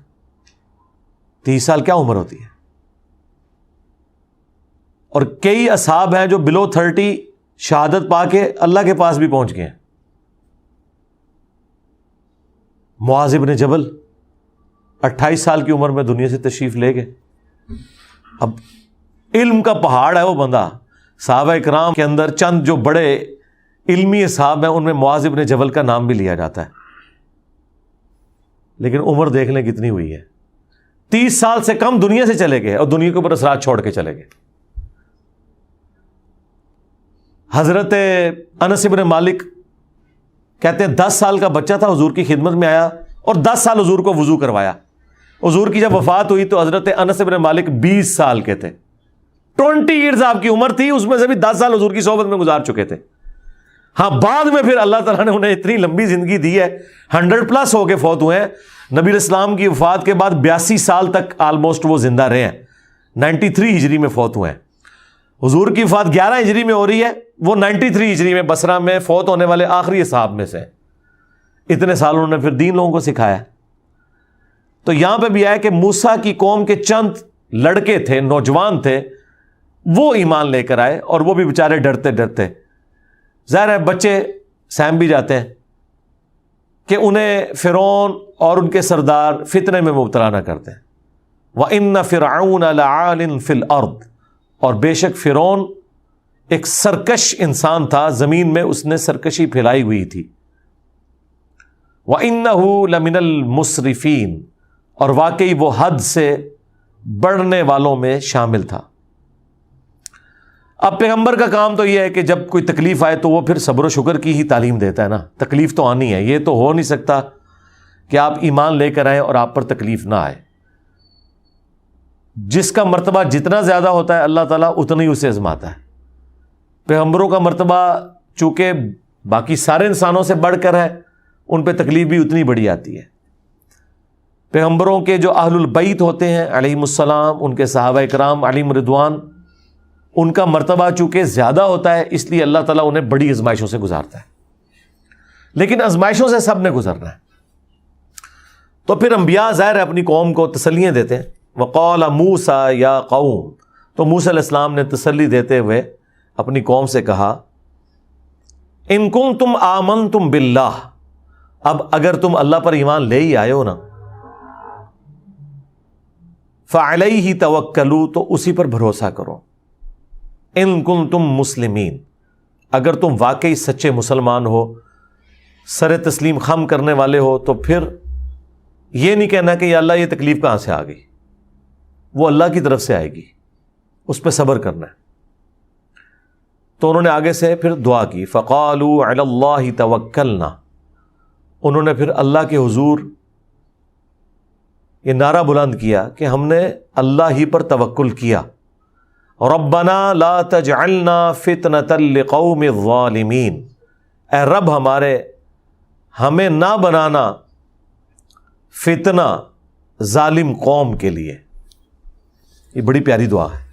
Speaker 1: 30 سال کیا عمر ہوتی ہے؟ اور کئی اصحاب ہیں جو بلو 30 شہادت پا کے اللہ کے پاس بھی پہنچ گئے ہیں. معاذ بن جبل 28 سال کی عمر میں دنیا سے تشریف لے گئے. اب علم کا پہاڑ ہے وہ بندہ. صحابہ اکرام کے اندر چند جو بڑے علمی اصحاب ہیں ان میں معاذ بن جبل کا نام بھی لیا جاتا ہے. لیکن عمر دیکھ لیں کتنی ہوئی ہے. 30 سال سے کم دنیا سے چلے گئے اور دنیا کے اوپر اثرات چھوڑ کے چلے گئے. حضرت انس بن مالک کہتے ہیں 10 سال کا بچہ تھا، حضور کی خدمت میں آیا اور 10 سال حضور کو وضو کروایا. حضور کی جب وفات ہوئی تو حضرت انس بن مالک 20 سال کے تھے. 20 ایئرز آپ کی عمر تھی، اس میں سے بھی 10 سال حضور کی صحبت میں گزار چکے تھے. ہاں بعد میں پھر اللہ تعالیٰ نے انہیں اتنی لمبی زندگی دی ہے، 100+ ہو کے فوت ہوئے ہیں. نبی اسلام کی وفات کے بعد 82 سال تک آلموسٹ وہ زندہ رہے ہیں. 93 ہجری میں فوت ہوئے ہیں. حضور کی وفات 11 ہجری میں ہو رہی ہے، وہ 93 ہجری میں بصرہ میں فوت ہونے والے آخری اصحاب میں سے. اتنے سال انہوں نے پھر دین لوگوں کو سکھایا. تو یہاں پہ بھی آیا کہ موسیٰ کی قوم کے چند لڑکے تھے، نوجوان تھے، وہ ایمان لے کر آئے اور وہ بھی بیچارے ڈرتے ڈرتے. ظاہر ہے بچے سہم بھی جاتے ہیں کہ انہیں فرعون اور ان کے سردار فتنے میں مبتلا نہ کرتے ہیں. وَإِنَّ فِرْعَوْنَ لَعَالٍ فِي الْأَرْضِ، اور بے شک فرعون ایک سرکش انسان تھا، زمین میں اس نے سرکشی پھیلائی ہوئی تھی. وَإِنَّهُ لَمِنَ الْمُسْرِفِينَ، اور واقعی وہ حد سے بڑھنے والوں میں شامل تھا. اب پیغمبر کا کام تو یہ ہے کہ جب کوئی تکلیف آئے تو وہ پھر صبر و شکر کی ہی تعلیم دیتا ہے نا. تکلیف تو آنی ہے، یہ تو ہو نہیں سکتا کہ آپ ایمان لے کر آئیں اور آپ پر تکلیف نہ آئے. جس کا مرتبہ جتنا زیادہ ہوتا ہے اللہ تعالیٰ اتنا ہی اسے آزماتا ہے. پیغمبروں کا مرتبہ چونکہ باقی سارے انسانوں سے بڑھ کر ہے، ان پہ تکلیف بھی اتنی بڑی آتی ہے. پیغمبروں کے جو اہل البیت ہوتے ہیں علیہم السلام، ان کے صحابہ کرام علیہم رضوان، ان کا مرتبہ چونکہ زیادہ ہوتا ہے، اس لیے اللہ تعالیٰ انہیں بڑی آزمائشوں سے گزارتا ہے. لیکن آزمائشوں سے سب نے گزرنا ہے. تو پھر انبیاء ظاہر ہے اپنی قوم کو تسلیاں دیتے ہیں. وقال موسیٰ یا قوم، تو موسیٰ علیہ السلام نے تسلی دیتے ہوئے اپنی قوم سے کہا ان کنتم آمنتم باللہ، اب اگر تم اللہ پر ایمان لے ہی آئے ہو نا، فعلیہ توکلوا، تو اسی پر بھروسہ کرو. ان کنتم مسلمین، اگر تم واقعی سچے مسلمان ہو، سر تسلیم خم کرنے والے ہو، تو پھر یہ نہیں کہنا کہ یا اللہ یہ تکلیف کہاں سے آ گئی، وہ اللہ کی طرف سے آئے گی، اس پہ صبر کرنا ہے. تو انہوں نے آگے سے پھر دعا کی. فقالوا علی اللہ توکلنا، انہوں نے پھر اللہ کے حضور یہ نعرہ بلند کیا کہ ہم نے اللہ ہی پر توکل کیا. ربنا لا تجعلنا فتنة لقوم الظالمین، اے رب ہمارے ہمیں نہ بنانا فتنہ ظالم قوم کے لیے. یہ بڑی پیاری دعا ہے.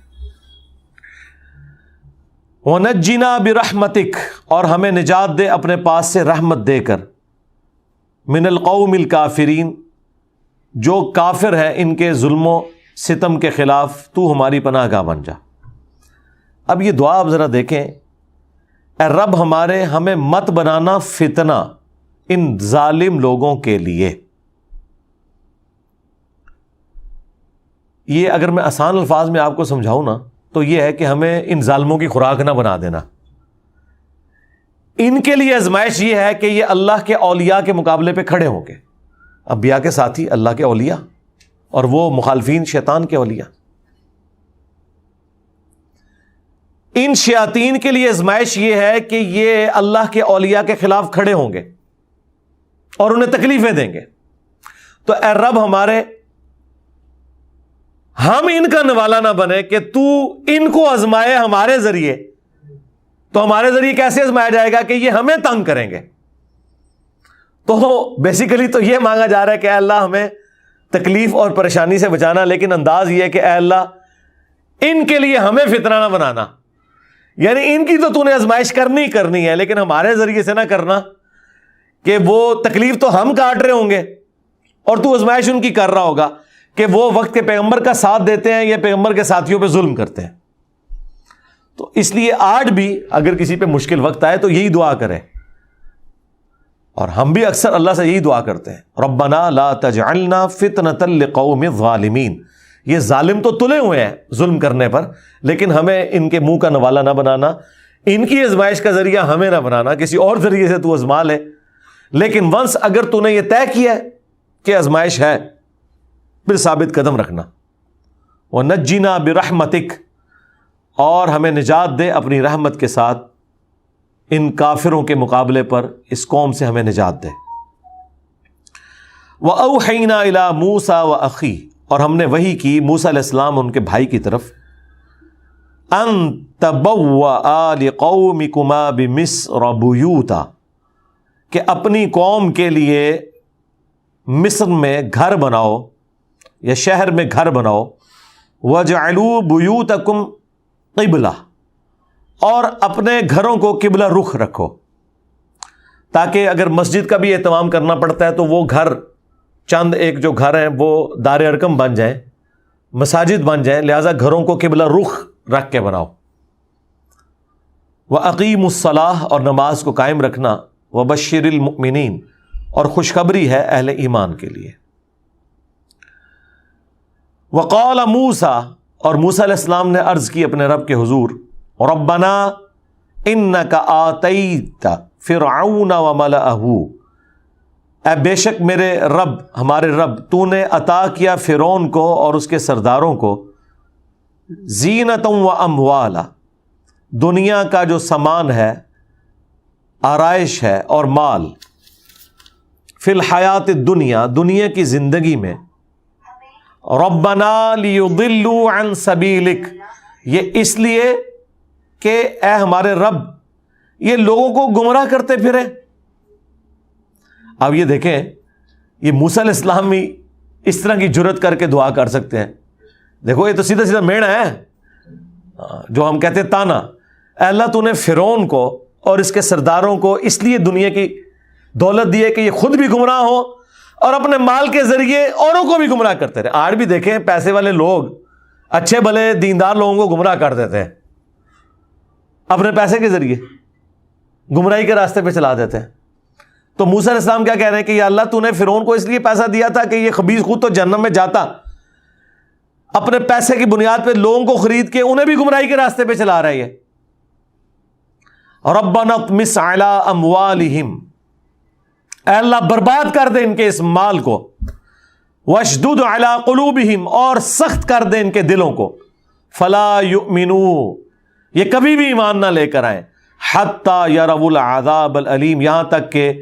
Speaker 1: وَنَجِّنَا بِرَحْمَتِكَ، اور ہمیں نجات دے اپنے پاس سے رحمت دے کر، من القوم الکافرین، جو کافر ہے ان کے ظلم و ستم کے خلاف تو ہماری پناہ گاہ بن جا. اب یہ دعا آپ ذرا دیکھیں، اے رب ہمارے ہمیں مت بنانا فتنہ ان ظالم لوگوں کے لیے. یہ اگر میں آسان الفاظ میں آپ کو سمجھاؤں نا تو یہ ہے کہ ہمیں ان ظالموں کی خوراک نہ بنا دینا. ان کے لیے آزمائش یہ ہے کہ یہ اللہ کے اولیاء کے مقابلے پہ کھڑے ہوں گے. انبیاء کے ساتھی اللہ کے اولیاء اور وہ مخالفین شیطان کے اولیاء. ان شیاطین کے لیے آزمائش یہ ہے کہ یہ اللہ کے اولیاء کے خلاف کھڑے ہوں گے اور انہیں تکلیفیں دیں گے. تو اے رب ہمارے ہم ان کا نوالا نہ بنے کہ تو ان کو آزمائے ہمارے ذریعے. تو ہمارے ذریعے کیسے آزمایا جائے گا کہ یہ ہمیں تنگ کریں گے. تو بیسیکلی تو یہ مانگا جا رہا ہے کہ اے اللہ ہمیں تکلیف اور پریشانی سے بچانا، لیکن انداز یہ ہے کہ اے اللہ ان کے لیے ہمیں فتنہ نہ بنانا. یعنی ان کی تو نے آزمائش کرنی ہے، لیکن ہمارے ذریعے سے نہ کرنا کہ وہ تکلیف تو ہم کاٹ رہے ہوں گے اور تو آزمائش ان کی کر رہا ہوگا کہ وہ وقت کے پیغمبر کا ساتھ دیتے ہیں یا پیغمبر کے ساتھیوں پہ ظلم کرتے ہیں. تو اس لیے آج بھی اگر کسی پہ مشکل وقت آئے تو یہی دعا کریں، اور ہم بھی اکثر اللہ سے یہی دعا کرتے ہیں، ربنا لا تجعلنا فتنة لقوم الظالمین. یہ ظالم تو تلے ہوئے ہیں ظلم کرنے پر، لیکن ہمیں ان کے منہ کا نوالا نہ بنانا، ان کی آزمائش کا ذریعہ ہمیں نہ بنانا، کسی اور ذریعے سے تو آزما لے. لیکن ونس اگر تو نے یہ طے کیا ہے کہ آزمائش ہے پھر ثابت قدم رکھنا. وَنَجِّنَا بِرَحْمَتِكَ، اور ہمیں نجات دے اپنی رحمت کے ساتھ ان کافروں کے مقابلے پر اس قوم سے ہمیں نجات دے. وَأَوْحَيْنَا إِلَىٰ مُوسَىٰ وَأَخِيهِ، اور ہم نے وحی کی موسیٰ علیہ السلام ان کے بھائی کی طرف، أَن تَبَوَّآ لِقَوْمِكُمَا بِمِصْرَ بُيُوتًا، کہ اپنی قوم کے لیے مصر میں گھر بناؤ یا شہر میں گھر بناؤ. وَاجْعَلُوا بُيُوتَكُمْ قِبْلَةً، اور اپنے گھروں کو قبلہ رخ رکھو، تاکہ اگر مسجد کا بھی اہتمام کرنا پڑتا ہے تو وہ گھر چند ایک جو گھر ہیں وہ دار ارقم بن جائیں، مساجد بن جائیں، لہذا گھروں کو قبلہ رخ رکھ کے بناؤ. وَأَقِيمُوا الصَّلَاةَ، اور نماز کو قائم رکھنا. وَبَشِّرِ الْمُؤْمِنِينَ، اور خوشخبری ہے اہل ایمان کے لیے. وَقَالَ مُوسَىٰ، اور موسیٰ علیہ السلام نے عرض کی اپنے رب کے حضور، رَبَّنَا إِنَّكَ آتَيْتَ فِرْعَوْنَ وَمَلَأَهُ، اے بے شک میرے رب، ہمارے رب، تو نے عطا کیا فرعون کو اور اس کے سرداروں کو، زینۃ و اموالا، دنیا کا جو سامان ہے، آرائش ہے اور مال، فی الحیات الدنیا، دنیا کی زندگی میں. ربنا لیضلوا عن سبیلک، یہ اس لیے کہ اے ہمارے رب یہ لوگوں کو گمراہ کرتے پھرے. اب یہ دیکھیں، یہ موسیٰ علیہ السلام بھی اس طرح کی جرت کر کے دعا کر سکتے ہیں. دیکھو یہ تو سیدھا سیدھا میڑ ہے جو ہم کہتے ہیں تانا. اے اللہ تو نے فرعون کو اور اس کے سرداروں کو اس لیے دنیا کی دولت دی ہے کہ یہ خود بھی گمراہ ہو اور اپنے مال کے ذریعے اوروں کو بھی گمراہ کرتے رہے. آج بھی دیکھیں پیسے والے لوگ اچھے بھلے دیندار لوگوں کو گمراہ کر دیتے ہیں، اپنے پیسے کے ذریعے گمراہی کے راستے پہ چلا دیتے ہیں. تو موسیٰ علیہ السلام کیا کہہ رہے ہیں کہ یا اللہ تو نے فرعون کو اس لیے پیسہ دیا تھا کہ یہ خبیث خود تو جہنم میں جاتا، اپنے پیسے کی بنیاد پہ لوگوں کو خرید کے انہیں بھی گمراہی کے راستے پہ چلا رہا ہے. ربنا اطمس علی اموالہم، اے اللہ برباد کر دے ان کے اس مال کو. واشدد علی قلوبہم، اور سخت کر دے ان کے دلوں کو. فلا یؤمنوا، یہ کبھی بھی ایمان نہ لے کر آئیں. حتی یروا العذاب العلیم، یہاں تک کہ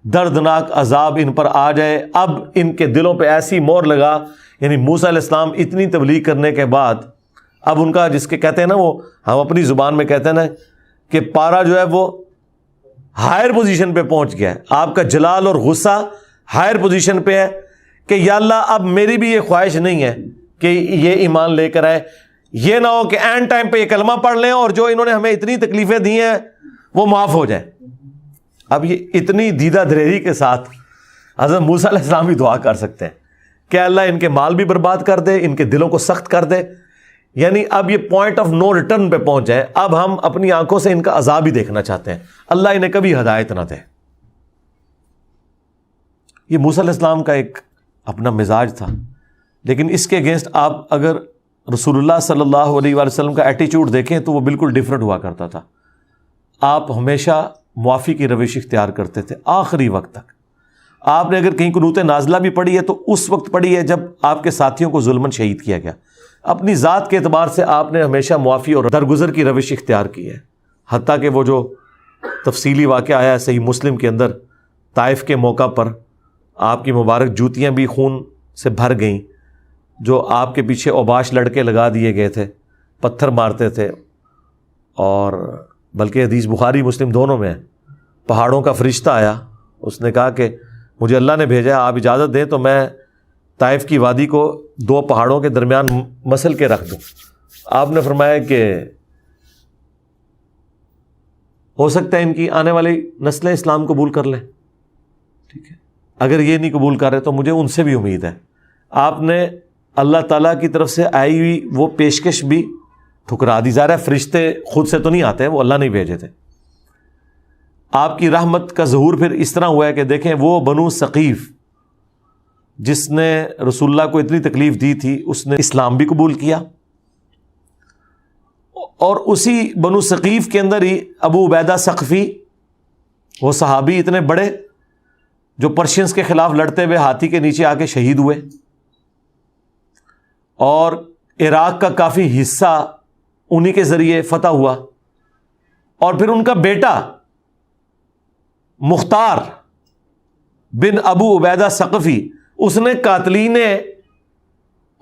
Speaker 1: دردناک عذاب ان پر آ جائے. اب ان کے دلوں پہ ایسی مور لگا، یعنی موسیٰ علیہ السلام اتنی تبلیغ کرنے کے بعد اب ان کا جس کے کہتے ہیں نا، وہ ہم اپنی زبان میں کہتے ہیں نا کہ پارا جو ہے وہ ہائر پوزیشن پہ پہنچ گیا ہے. آپ کا جلال اور غصہ ہائر پوزیشن پہ ہے کہ یا اللہ اب میری بھی یہ خواہش نہیں ہے کہ یہ ایمان لے کر آئے. یہ نہ ہو کہ اینڈ ٹائم پہ یہ کلمہ پڑھ لیں اور جو انہوں نے ہمیں اتنی تکلیفیں دی ہیں وہ معاف ہو جائیں. اب یہ اتنی دیدہ دلیری کے ساتھ حضرت موسیٰ علیہ السلام بھی دعا کر سکتے ہیں کہ اللہ ان کے مال بھی برباد کر دے، ان کے دلوں کو سخت کر دے. یعنی اب یہ پوائنٹ آف نو ریٹرن پہ پہنچ جائے. اب ہم اپنی آنکھوں سے ان کا عذاب ہی دیکھنا چاہتے ہیں. اللہ انہیں کبھی ہدایت نہ دے. یہ موسیٰ علیہ السلام کا ایک اپنا مزاج تھا، لیکن اس کے اگینسٹ آپ اگر رسول اللہ صلی اللہ علیہ وآلہ وسلم کا ایٹیچیوڈ دیکھیں تو وہ بالکل ڈیفرنٹ ہوا کرتا تھا. آپ ہمیشہ معافی کی روش اختیار کرتے تھے آخری وقت تک. آپ نے اگر کہیں قنوت نازلہ بھی پڑھی ہے تو اس وقت پڑھی ہے جب آپ کے ساتھیوں کو ظلماً شہید کیا گیا. اپنی ذات کے اعتبار سے آپ نے ہمیشہ معافی اور درگزر کی روش اختیار کی ہے. حتیٰ کہ وہ جو تفصیلی واقعہ آیا ہے صحیح مسلم کے اندر، طائف کے موقع پر آپ کی مبارک جوتیاں بھی خون سے بھر گئیں، جو آپ کے پیچھے اوباش لڑکے لگا دیے گئے تھے، پتھر مارتے تھے. اور بلکہ حدیث بخاری مسلم دونوں میں ہے، پہاڑوں کا فرشتہ آیا، اس نے کہا کہ مجھے اللہ نے بھیجا ہے، آپ اجازت دیں تو میں طائف کی وادی کو دو پہاڑوں کے درمیان مسل کے رکھ دوں. آپ نے فرمایا کہ ہو سکتا ہے ان کی آنے والی نسلیں اسلام قبول کر لیں، ٹھیک ہے، اگر یہ نہیں قبول کر رہے تو مجھے ان سے بھی امید ہے. آپ نے اللہ تعالیٰ کی طرف سے آئی ہوئی وہ پیشکش بھی ٹھکرا دی. ظاہر ہے فرشتے خود سے تو نہیں آتے ہیں، وہ اللہ نے بھیجے تھے. آپ کی رحمت کا ظہور پھر اس طرح ہوا ہے کہ دیکھیں وہ بنو ثقیف جس نے رسول اللہ کو اتنی تکلیف دی تھی، اس نے اسلام بھی قبول کیا. اور اسی بنو ثقیف کے اندر ہی ابو عبیدہ ثقفی، وہ صحابی اتنے بڑے جو پرشینز کے خلاف لڑتے ہوئے ہاتھی کے نیچے آ کے شہید ہوئے. اور عراق کا کافی حصہ انہی کے ذریعے فتح ہوا. اور پھر ان کا بیٹا مختار بن ابو عبیدہ ثقفی، اس نے قاتلین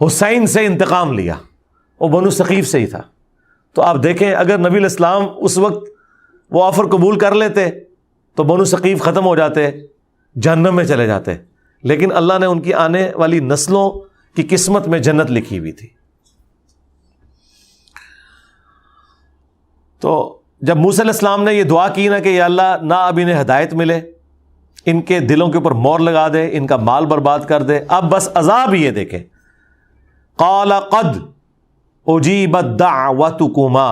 Speaker 1: حسین سے انتقام لیا، وہ بنو ثقیف سے ہی تھا. تو آپ دیکھیں اگر نبی علیہ السلام اس وقت وہ آفر قبول کر لیتے تو بنو ثقیف ختم ہو جاتے، جہنم میں چلے جاتے، لیکن اللہ نے ان کی آنے والی نسلوں کی قسمت میں جنت لکھی ہوئی تھی. تو جب موسیٰ علیہ السلام نے یہ دعا کی نا کہ یا اللہ نہ اب انہیں ہدایت ملے، ان کے دلوں کے اوپر مور لگا دے، ان کا مال برباد کر دے، اب بس عذاب یہ دیکھیں. قال قد اجیبت دعوتکما،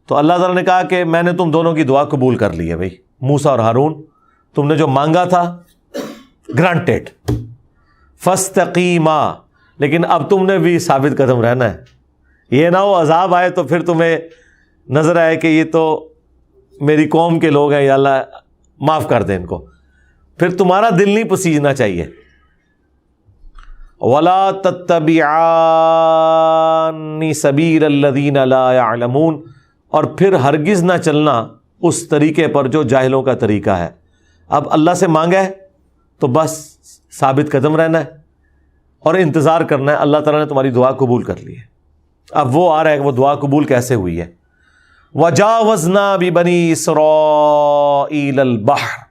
Speaker 1: تو اللہ تعالیٰ نے کہا کہ میں نے تم دونوں کی دعا قبول کر لی ہے بھائی موسیٰ اور ہارون، تم نے جو مانگا تھا گرانٹیڈ. فاستقیما، لیکن اب تم نے بھی ثابت قدم رہنا ہے. یہ نہ ہو عذاب آئے تو پھر تمہیں نظر آئے کہ یہ تو میری قوم کے لوگ ہیں، یا اللہ معاف کر دیں ان کو، پھر تمہارا دل نہیں پسیجنا چاہیے. وَلَا تَتَّبِعَانِ سَبِيلَ الَّذِينَ لَا يَعْلَمُونَ، اور پھر ہرگز نہ چلنا اس طریقے پر جو جاہلوں کا طریقہ ہے. اب اللہ سے مانگا ہے تو بس ثابت قدم رہنا ہے اور انتظار کرنا ہے، اللہ تعالیٰ نے تمہاری دعا قبول کر لی ہے. اب وہ آ رہا ہے کہ وہ دعا قبول کیسے ہوئی ہے. وَجَاوَزْنَا بِبَنِي إِسْرَائِيلَ الْبَحْرَ،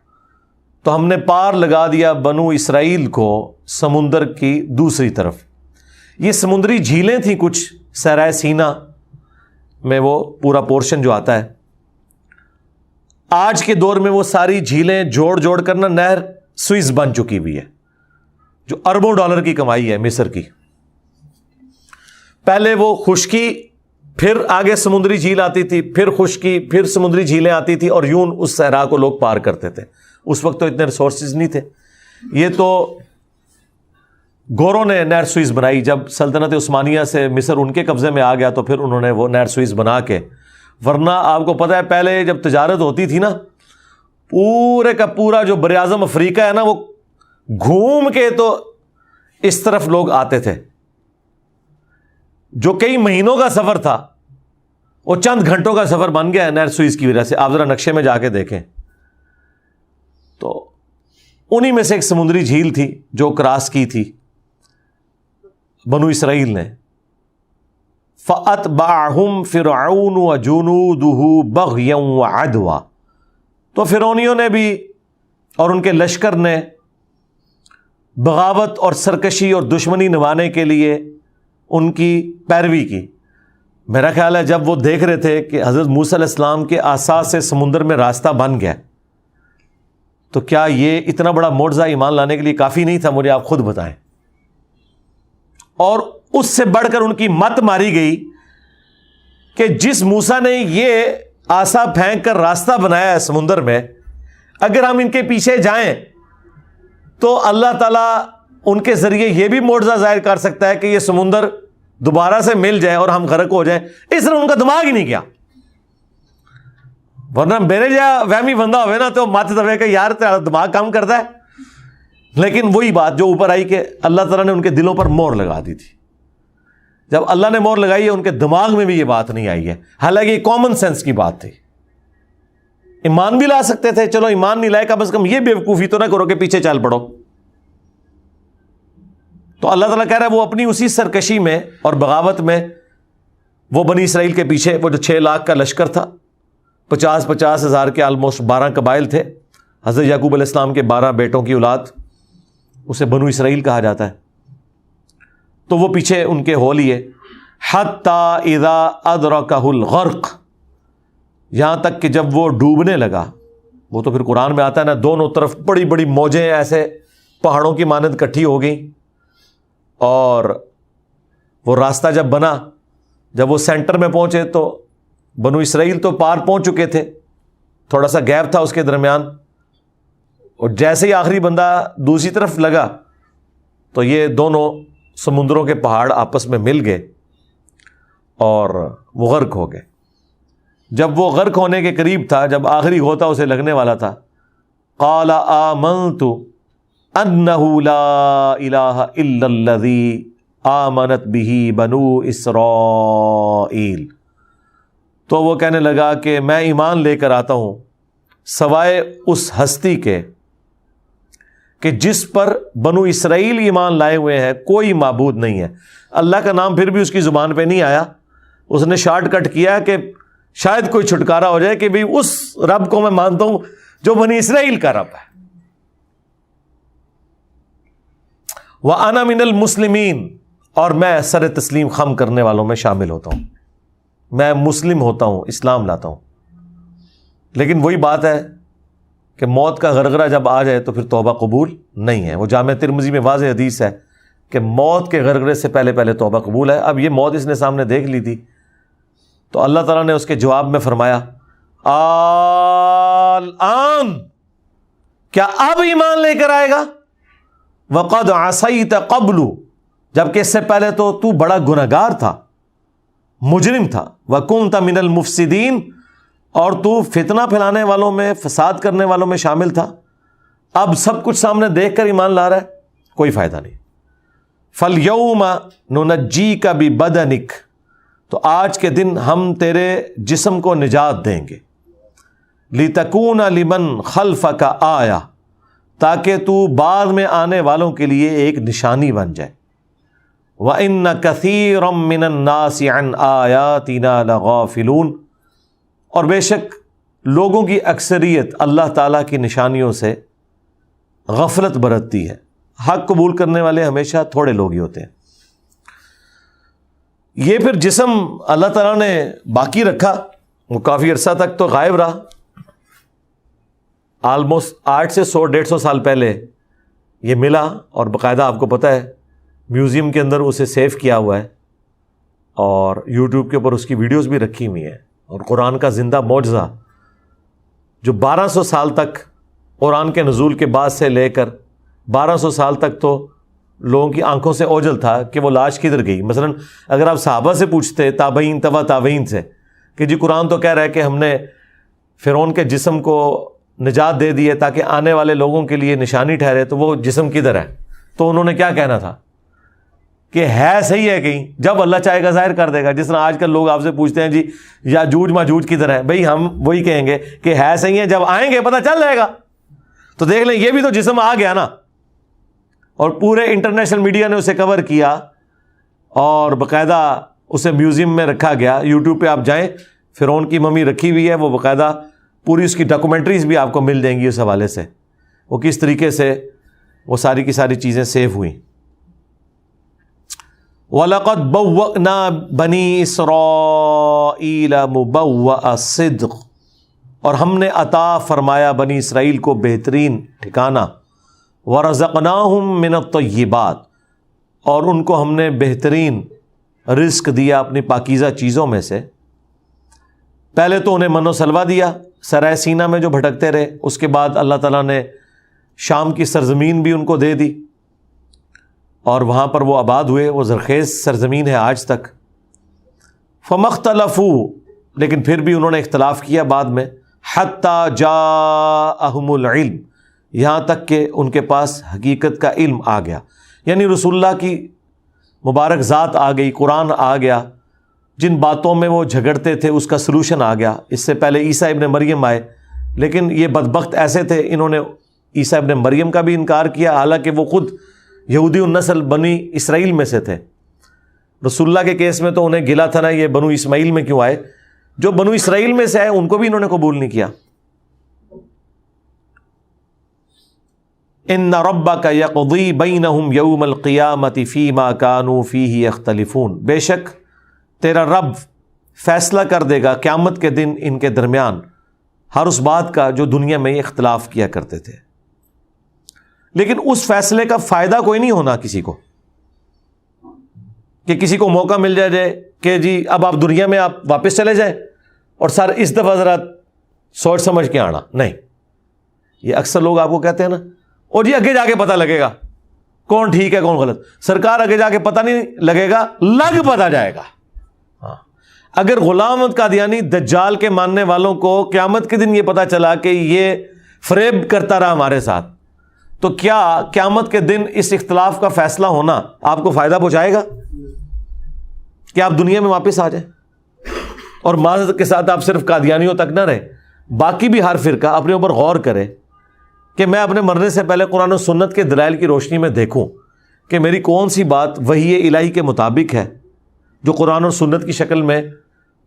Speaker 1: تو ہم نے پار لگا دیا بنو اسرائیل کو سمندر کی دوسری طرف. یہ سمندری جھیلیں تھیں کچھ صحرائے سینا میں، وہ پورا پورشن جو آتا ہے. آج کے دور میں وہ ساری جھیلیں جوڑ جوڑ کر نا نہر سوئس بن چکی ہوئی ہے، جو اربوں ڈالر کی کمائی ہے مصر کی. پہلے وہ خشکی، پھر آگے سمندری جھیل آتی تھی، پھر خشکی، پھر سمندری جھیلیں آتی تھی، اور یوں اس صحرا کو لوگ پار کرتے تھے. اس وقت تو اتنے ریسورسز نہیں تھے. یہ تو گوروں نے نہر سوئس بنائی. جب سلطنت عثمانیہ سے مصر ان کے قبضے میں آ گیا تو پھر انہوں نے وہ نہر سوئس بنا کے، ورنہ آپ کو پتہ ہے پہلے جب تجارت ہوتی تھی نا، پورے کا پورا جو بر اعظم افریقہ ہے نا، وہ گھوم کے تو اس طرف لوگ آتے تھے. جو کئی مہینوں کا سفر تھا وہ چند گھنٹوں کا سفر بن گیا ہے نہر سوئس کی وجہ سے. آپ ذرا نقشے میں جا کے دیکھیں تو انہی میں سے ایک سمندری جھیل تھی جو کراس کی تھی بنو اسرائیل نے. فَأَتْبَعَهُمْ فِرْعَوْنُ وَجُنُودُهُ بَغْيًا وَعَدْوًا، تو فرعونیوں نے بھی اور ان کے لشکر نے بغاوت اور سرکشی اور دشمنی نبھانے کے لیے ان کی پیروی کی. میرا خیال ہے جب وہ دیکھ رہے تھے کہ حضرت موسیٰ علیہ السلام کے عصا سے سمندر میں راستہ بن گیا، تو کیا یہ اتنا بڑا معجزہ ایمان لانے کے لیے کافی نہیں تھا؟ مجھے آپ خود بتائیں. اور اس سے بڑھ کر ان کی مت ماری گئی کہ جس موسیٰ نے یہ عصا پھینک کر راستہ بنایا ہے سمندر میں، اگر ہم ان کے پیچھے جائیں تو اللہ تعالیٰ ان کے ذریعے یہ بھی معجزہ ظاہر کر سکتا ہے کہ یہ سمندر دوبارہ سے مل جائے اور ہم غرق ہو جائیں. اس طرح ان کا دماغ ہی نہیں گیا. ورنہ میرے جا وہمی بندہ ہوئے نا تو مت دبے کہ یار تیرا دماغ کام کرتا ہے. لیکن وہی بات جو اوپر آئی کہ اللہ تعالیٰ نے ان کے دلوں پر مور لگا دی تھی. جب اللہ نے مور لگائی ہے ان کے دماغ میں بھی یہ بات نہیں آئی ہے، حالانکہ یہ کامن سینس کی بات تھی. ایمان بھی لا سکتے تھے، چلو ایمان نہیں لائے، کم از کم یہ بیوقوفی تو نہ کرو کہ پیچھے چل پڑو. تو اللہ تعالیٰ کہہ رہا ہے وہ اپنی اسی سرکشی میں اور بغاوت میں وہ بنی اسرائیل کے پیچھے، وہ جو 6 لاکھ کا لشکر تھا، 50 ہزار کے آلموسٹ 12 قبائل تھے. حضرت یعقوب علیہ السلام کے 12 بیٹوں کی اولاد، اسے بنو اسرائیل کہا جاتا ہے. تو وہ پیچھے ان کے ہو لیے. حتی اذا ادرکہ الغرق، یہاں تک کہ جب وہ ڈوبنے لگا. وہ تو پھر قرآن میں آتا ہے نا، دونوں طرف بڑی بڑی موجیں ایسے پہاڑوں کی مانند اکٹھی ہو گئیں، اور وہ راستہ جب بنا، جب وہ سینٹر میں پہنچے تو بنو اسرائیل تو پار پہنچ چکے تھے، تھوڑا سا گیپ تھا اس کے درمیان، اور جیسے ہی آخری بندہ دوسری طرف لگا تو یہ دونوں سمندروں کے پہاڑ آپس میں مل گئے اور وہ غرق ہو گئے. جب وہ غرق ہونے کے قریب تھا، جب آخری غوطہ اسے لگنے والا تھا، قال آمنت انہ لا الہ الا الذی آمنت بہ بنو اسرائیل، تو وہ کہنے لگا کہ میں ایمان لے کر آتا ہوں سوائے اس ہستی کے کہ جس پر بنو اسرائیل ایمان لائے ہوئے ہیں، کوئی معبود نہیں ہے۔ اللہ کا نام پھر بھی اس کی زبان پہ نہیں آیا، اس نے شارٹ کٹ کیا کہ شاید کوئی چھٹکارا ہو جائے کہ بھئی اس رب کو میں مانتا ہوں جو بنی اسرائیل کا رب ہے۔ وَأَنَا مِنَ الْمُسْلِمِينَ، اور میں سر تسلیم خم کرنے والوں میں شامل ہوتا ہوں، میں مسلم ہوتا ہوں، اسلام لاتا ہوں۔ لیکن وہی بات ہے کہ موت کا غرغرہ جب آ جائے تو پھر توبہ قبول نہیں ہے۔ وہ جامع ترمذی میں واضح حدیث ہے کہ موت کے غرغرے سے پہلے پہلے توبہ قبول ہے۔ اب یہ موت اس نے سامنے دیکھ لی تھی تو اللہ تعالیٰ نے اس کے جواب میں فرمایا الآن، کیا اب ایمان لے کر آئے گا؟ وقد عصیت قبل، جبکہ اس سے پہلے تو بڑا گنہگار تھا، مجرم تھا، وکنت من المفسدین، اور تو فتنہ پھیلانے والوں میں، فساد کرنے والوں میں شامل تھا۔ اب سب کچھ سامنے دیکھ کر ایمان لا رہا ہے، کوئی فائدہ نہیں۔ فَالْيَوْمَ نُنَجِّيكَ بِبَدَنِكَ، تو آج کے دن ہم تیرے جسم کو نجات دیں گے، لِتَكُونَ لِمَنْ خَلْفَكَ آیَةً، تاکہ تو بعد میں آنے والوں کے لیے ایک نشانی بن جائے۔ وَإِنَّ كَثِيرًا مِّنَ النَّاسِ عَنْ آيَاتِنَا لَغَافِلُونَ، اور بے شک لوگوں کی اکثریت اللہ تعالیٰ کی نشانیوں سے غفلت برتتی ہے۔ حق قبول کرنے والے ہمیشہ تھوڑے لوگ ہی ہوتے ہیں۔ یہ پھر جسم اللہ تعالیٰ نے باقی رکھا، وہ کافی عرصہ تک تو غائب رہا، آلموسٹ 8 سے 100-150 سال پہلے یہ ملا، اور باقاعدہ آپ کو پتہ ہے میوزیم کے اندر اسے سیو کیا ہوا ہے، اور یوٹیوب کے اوپر اس کی ویڈیوز بھی رکھی ہوئی ہیں۔ اور قرآن کا زندہ معجزہ جو 1200 سال تک قرآن کے نزول کے بعد سے لے کر 1200 سال تک تو لوگوں کی آنکھوں سے اوجھل تھا کہ وہ لاش کدھر گئی۔ مثلا اگر آپ صحابہ سے پوچھتے، تابعین، تبع تابعین سے، کہ جی قرآن تو کہہ رہا ہے کہ ہم نے فرعون کے جسم کو نجات دے دی ہے تاکہ آنے والے لوگوں کے لیے نشانی ٹھہرے، تو وہ جسم کدھر ہے؟ تو انہوں نے کیا کہنا تھا کہ ہے صحیح ہے کہیں، جب اللہ چاہے گا ظاہر کر دے گا۔ جس طرح آج کل لوگ آپ سے پوچھتے ہیں جی یاجوج ماجوج کدھر ہے، بھئی ہم وہی کہیں گے کہ ہے صحیح ہے، جب آئیں گے پتہ چل جائے گا۔ تو دیکھ لیں یہ بھی تو جسم آ گیا نا، اور پورے انٹرنیشنل میڈیا نے اسے کور کیا، اور باقاعدہ اسے میوزیم میں رکھا گیا۔ یوٹیوب پہ آپ جائیں، فرعون کی ممی رکھی ہوئی ہے، وہ باقاعدہ پوری اس کی ڈاکومنٹریز بھی آپ کو مل جائیں گی اس حوالے سے، وہ کس طریقے سے وہ ساری کی ساری چیزیں سیو ہوئیں۔ وَلَقَدْ بَوَّأْنَا بَنِي إِسْرَائِيلَ مُبَوَّأَ صِدْقٍ، اور ہم نے عطا فرمایا بنی اسرائیل کو بہترین ٹھکانہ، وَرَزَقْنَاهُم مِّنَ الطَّيِّبَاتِ، اور ان کو ہم نے بہترین رزق دیا اپنی پاکیزہ چیزوں میں سے۔ پہلے تو انہیں من و سلوہ دیا سرائے سینا میں جو بھٹکتے رہے، اس کے بعد اللہ تعالیٰ نے شام کی سرزمین بھی ان کو دے دی، اور وہاں پر وہ آباد ہوئے، وہ زرخیز سرزمین ہے آج تک۔ فَمَا اخْتَلَفُوا، لیکن پھر بھی انہوں نے اختلاف کیا بعد میں، حَتَّى جَاءَهُمُ الْعِلْمُ، یہاں تک کہ ان کے پاس حقیقت کا علم آ گیا، یعنی رسول اللہ کی مبارک ذات آ گئی، قرآن آ گیا، جن باتوں میں وہ جھگڑتے تھے اس کا سلوشن آ گیا۔ اس سے پہلے عیسیٰ ابن مریم آئے، لیکن یہ بدبخت ایسے تھے، انہوں نے عیسیٰ ابن مریم کا بھی انکار کیا، حالانکہ وہ خود یہودی النسل بنی اسرائیل میں سے تھے۔ رسول اللہ کے کیس میں تو انہیں گلا تھا نا، یہ بنو اسماعیل میں کیوں آئے؟ جو بنو اسرائیل میں سے آئے ان کو بھی انہوں نے قبول نہیں کیا۔ ان ربک یقضی بینہم یوم القیامۃ فیما کانوا فیہ یختلفون، بے شک تیرا رب فیصلہ کر دے گا قیامت کے دن ان کے درمیان ہر اس بات کا جو دنیا میں یہ اختلاف کیا کرتے تھے۔ لیکن اس فیصلے کا فائدہ کوئی نہیں ہونا کسی کو، کہ کسی کو موقع مل جائے کہ جی اب آپ دنیا میں آپ واپس چلے جائیں اور سر اس دفعہ ذرا سوچ سمجھ کے آنا، نہیں۔ یہ اکثر لوگ آپ کو کہتے ہیں نا، اور جی آگے جا کے پتہ لگے گا کون ٹھیک ہے کون غلط۔ سرکار آگے جا کے پتہ نہیں لگے گا، لگ پتہ جائے گا۔ ہاں، اگر غلام احمد قادیانی دجال کے ماننے والوں کو قیامت کے دن یہ پتہ چلا کہ یہ فریب کرتا رہا ہمارے ساتھ، تو کیا قیامت کے دن اس اختلاف کا فیصلہ ہونا آپ کو فائدہ پہنچائے گا کہ آپ دنیا میں واپس آ جائیں اور معذرت کے ساتھ آپ صرف قادیانیوں تک نہ رہے، باقی بھی ہر فرقہ اپنے اوپر غور کرے کہ میں اپنے مرنے سے پہلے قرآن و سنت کے دلائل کی روشنی میں دیکھوں کہ میری کون سی بات وحی الہی کے مطابق ہے جو قرآن اور سنت کی شکل میں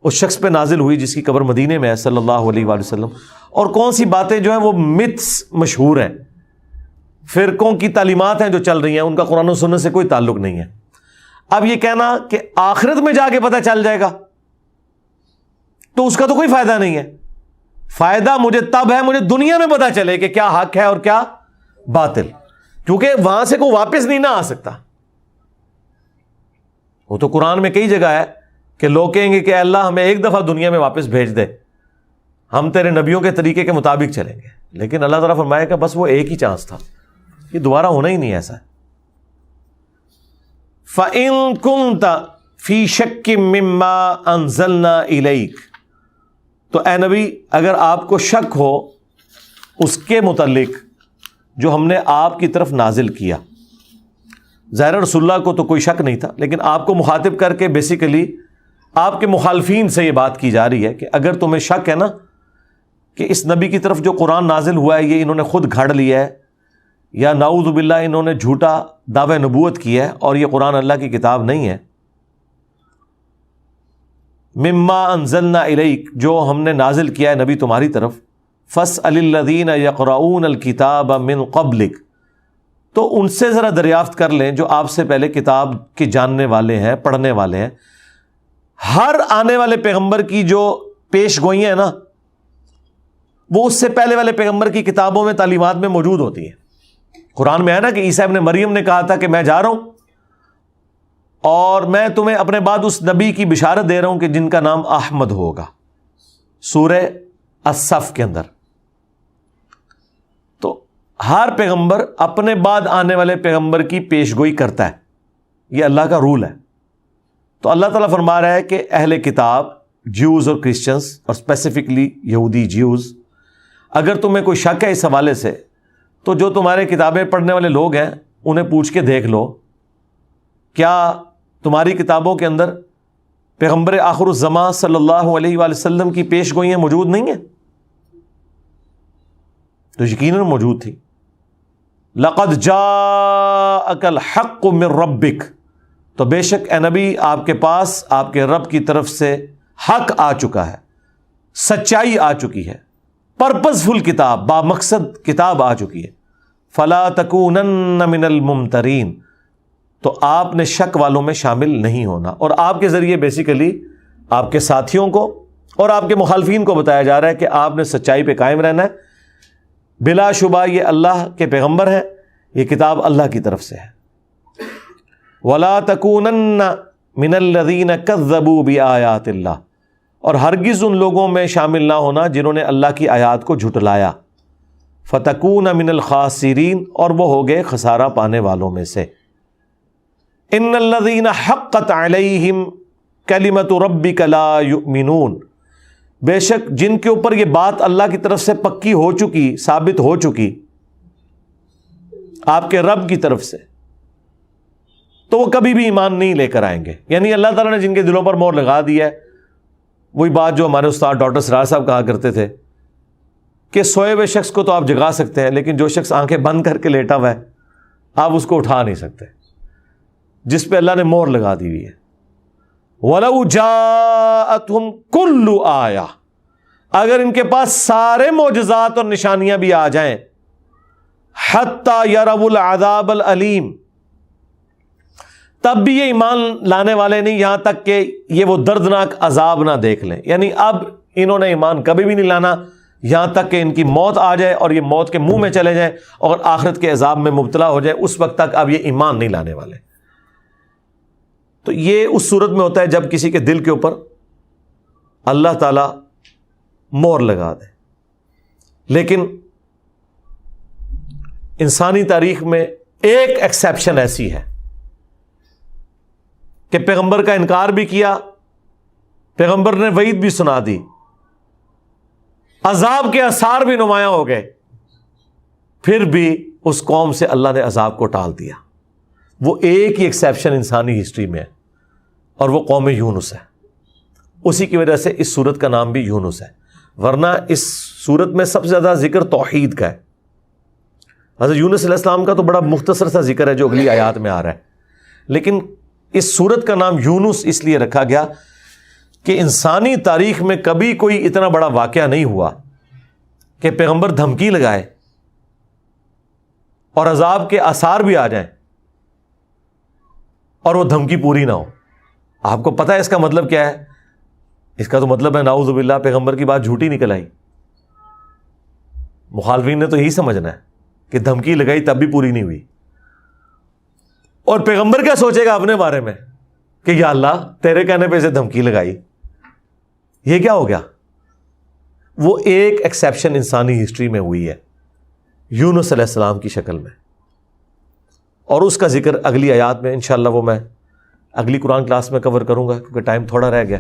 Speaker 1: اس شخص پہ نازل ہوئی جس کی قبر مدینے میں ہے صلی اللہ علیہ وآلہ وسلم، اور کون سی باتیں جو ہیں وہ متس مشہور ہیں، فرقوں کی تعلیمات ہیں جو چل رہی ہیں، ان کا قرآن و سنت سے کوئی تعلق نہیں ہے۔ اب یہ کہنا کہ آخرت میں جا کے پتہ چل جائے گا تو اس کا تو کوئی فائدہ نہیں ہے۔ فائدہ مجھے تب ہے مجھے دنیا میں پتہ چلے کہ کیا حق ہے اور کیا باطل، کیونکہ وہاں سے کوئی واپس نہیں نہ آ سکتا۔ وہ تو قرآن میں کئی جگہ ہے کہ لوگ کہیں گے کہ اللہ ہمیں ایک دفعہ دنیا میں واپس بھیج دے، ہم تیرے نبیوں کے طریقے کے مطابق چلیں گے، لیکن اللہ تعالیٰ فرمائے کہ بس وہ ایک ہی چانس تھا، یہ دوبارہ ہونا ہی نہیں ایسا۔ فَإِن كُنْتَ فِي شَكٍّ مِّمَّا أَنزَلْنَا إِلَيْكَ، تو اے نبی اگر آپ کو شک ہو اس کے متعلق جو ہم نے آپ کی طرف نازل کیا، ظاہر رسول اللہ کو تو کوئی شک نہیں تھا، لیکن آپ کو مخاطب کر کے بیسیکلی آپ کے مخالفین سے یہ بات کی جا رہی ہے کہ اگر تمہیں شک ہے نا کہ اس نبی کی طرف جو قرآن نازل ہوا ہے یہ انہوں نے خود گھڑ لیا ہے یا نعوذ باللہ انہوں نے جھوٹا دعوی نبوت کیا ہے اور یہ قرآن اللہ کی کتاب نہیں ہے، مما انزلنا الیک، جو ہم نے نازل کیا ہے نبی تمہاری طرف، فاسأل الذین یقرؤون الکتاب من قبلک، تو ان سے ذرا دریافت کر لیں جو آپ سے پہلے کتاب کے جاننے والے ہیں، پڑھنے والے ہیں۔ ہر آنے والے پیغمبر کی جو پیش گوئیاں ہیں نا وہ اس سے پہلے والے پیغمبر کی کتابوں میں تعلیمات میں موجود ہوتی ہیں۔ قرآن میں ہے نا کہ عیسیٰ ابن مریم نے کہا تھا کہ میں جا رہا ہوں اور میں تمہیں اپنے بعد اس نبی کی بشارت دے رہا ہوں کہ جن کا نام احمد ہوگا، سورہ الصف کے اندر۔ تو ہر پیغمبر اپنے بعد آنے والے پیغمبر کی پیشگوئی کرتا ہے، یہ اللہ کا رول ہے۔ تو اللہ تعالیٰ فرما رہا ہے کہ اہل کتاب جیوز اور کرسچنز اور اسپیسیفکلی یہودی جیوز، اگر تمہیں کوئی شک ہے اس حوالے سے تو جو تمہارے کتابیں پڑھنے والے لوگ ہیں انہیں پوچھ کے دیکھ لو، کیا تمہاری کتابوں کے اندر پیغمبر آخر الزماں صلی اللہ علیہ وآلہ وسلم کی پیش گوئیاں موجود نہیں ہیں؟ تو یقیناً موجود تھی۔ لقد جاءک الحق من ربک، تو بے شک اے نبی آپ کے پاس آپ کے رب کی طرف سے حق آ چکا ہے، سچائی آ چکی ہے، پرپزفل کتاب، با مقصد کتاب آ چکی ہے۔ فلا تکونن من الممترین، تو آپ نے شک والوں میں شامل نہیں ہونا، اور آپ کے ذریعے بیسیکلی آپ کے ساتھیوں کو اور آپ کے مخالفین کو بتایا جا رہا ہے کہ آپ نے سچائی پہ قائم رہنا ہے۔ بلا شبہ یہ اللہ کے پیغمبر ہیں، یہ کتاب اللہ کی طرف سے ہے۔ وَلَا تَكُونَنَّ مِنَ الَّذِينَ كَذَّبُوا بِآيَاتِ اللَّهِ، اور ہرگز ان لوگوں میں شامل نہ ہونا جنہوں نے اللہ کی آیات کو جھٹلایا۔ فَتَكُونَ مِنَ الْخَاسِرِينَ، اور وہ ہو گئے خسارہ پانے والوں میں سے۔ إِنَّ الَّذِينَ حَقَّتْ عَلَيْهِمْ كَلِمَةُ رَبِّكَ لَا يُؤْمِنُونَ، بے شک جن کے اوپر یہ بات اللہ کی طرف سے پکی ہو چکی، ثابت ہو چکی آپ کے رب کی طرف سے، تو وہ کبھی بھی ایمان نہیں لے کر آئیں گے۔ یعنی اللہ تعالیٰ نے جن کے دلوں پر مہر لگا دی ہے، وہی بات جو ہمارے استاد ڈاکٹر سراج صاحب کہا کرتے تھے کہ سوئے ہوئے شخص کو تو آپ جگا سکتے ہیں لیکن جو شخص آنکھیں بند کر کے لیٹا ہوا ہے آپ اس کو اٹھا نہیں سکتے، جس پہ اللہ نے مہر لگا دی ہوئی ہے۔ وَلَوْ جَاءَتْهُمْ كُلُّ آیَةٍ، اگر ان کے پاس سارے معجزات اور نشانیاں بھی آ جائیں، حَتَّى يَرَوُا الْعَذَابَ الْأَلِيمَ، تب بھی یہ ایمان لانے والے نہیں یہاں تک کہ یہ وہ دردناک عذاب نہ دیکھ لیں۔ یعنی اب انہوں نے ایمان کبھی بھی نہیں لانا یہاں تک کہ ان کی موت آ جائے اور یہ موت کے منہ میں چلے جائیں اور آخرت کے عذاب میں مبتلا ہو جائے، اس وقت تک اب یہ ایمان نہیں لانے والے۔ تو یہ اس صورت میں ہوتا ہے جب کسی کے دل کے اوپر اللہ تعالی مہر لگا دے۔ لیکن انسانی تاریخ میں ایک ایکسیپشن ایسی ہے کہ پیغمبر کا انکار بھی کیا، پیغمبر نے وعید بھی سنا دی، عذاب کے آثار بھی نمایاں ہو گئے، پھر بھی اس قوم سے اللہ نے عذاب کو ٹال دیا. وہ ایک ہی ایکسیپشن انسانی ہسٹری میں ہے اور وہ قوم یونس ہے. اسی کی وجہ سے اس سورت کا نام بھی یونس ہے. ورنہ اس سورت میں سب سے زیادہ ذکر توحید کا ہے. حضرت یونس علیہ السلام کا تو بڑا مختصر سا ذکر ہے جو اگلی آیات میں آ رہا ہے. لیکن اس سورت کا نام یونس اس لیے رکھا گیا کہ انسانی تاریخ میں کبھی کوئی اتنا بڑا واقعہ نہیں ہوا کہ پیغمبر دھمکی لگائے اور عذاب کے آثار بھی آ جائیں اور وہ دھمکی پوری نہ ہو. آپ کو پتہ ہے اس کا مطلب کیا ہے؟ اس کا تو مطلب ہے نعوذ باللہ پیغمبر کی بات جھوٹی نکل آئی. مخالفین نے تو یہی سمجھنا ہے کہ دھمکی لگائی تب بھی پوری نہیں ہوئی. اور پیغمبر کیا سوچے گا اپنے بارے میں کہ یا اللہ تیرے کہنے پہ اسے دھمکی لگائی. یہ کیا ہو گیا؟ وہ ایک ایکسیپشن انسانی ہسٹری میں ہوئی ہے یونس علیہ السلام کی شکل میں. اور اس کا ذکر اگلی آیات میں انشاءاللہ وہ میں اگلی قرآن کلاس میں کور کروں گا کیونکہ ٹائم تھوڑا رہ گیا.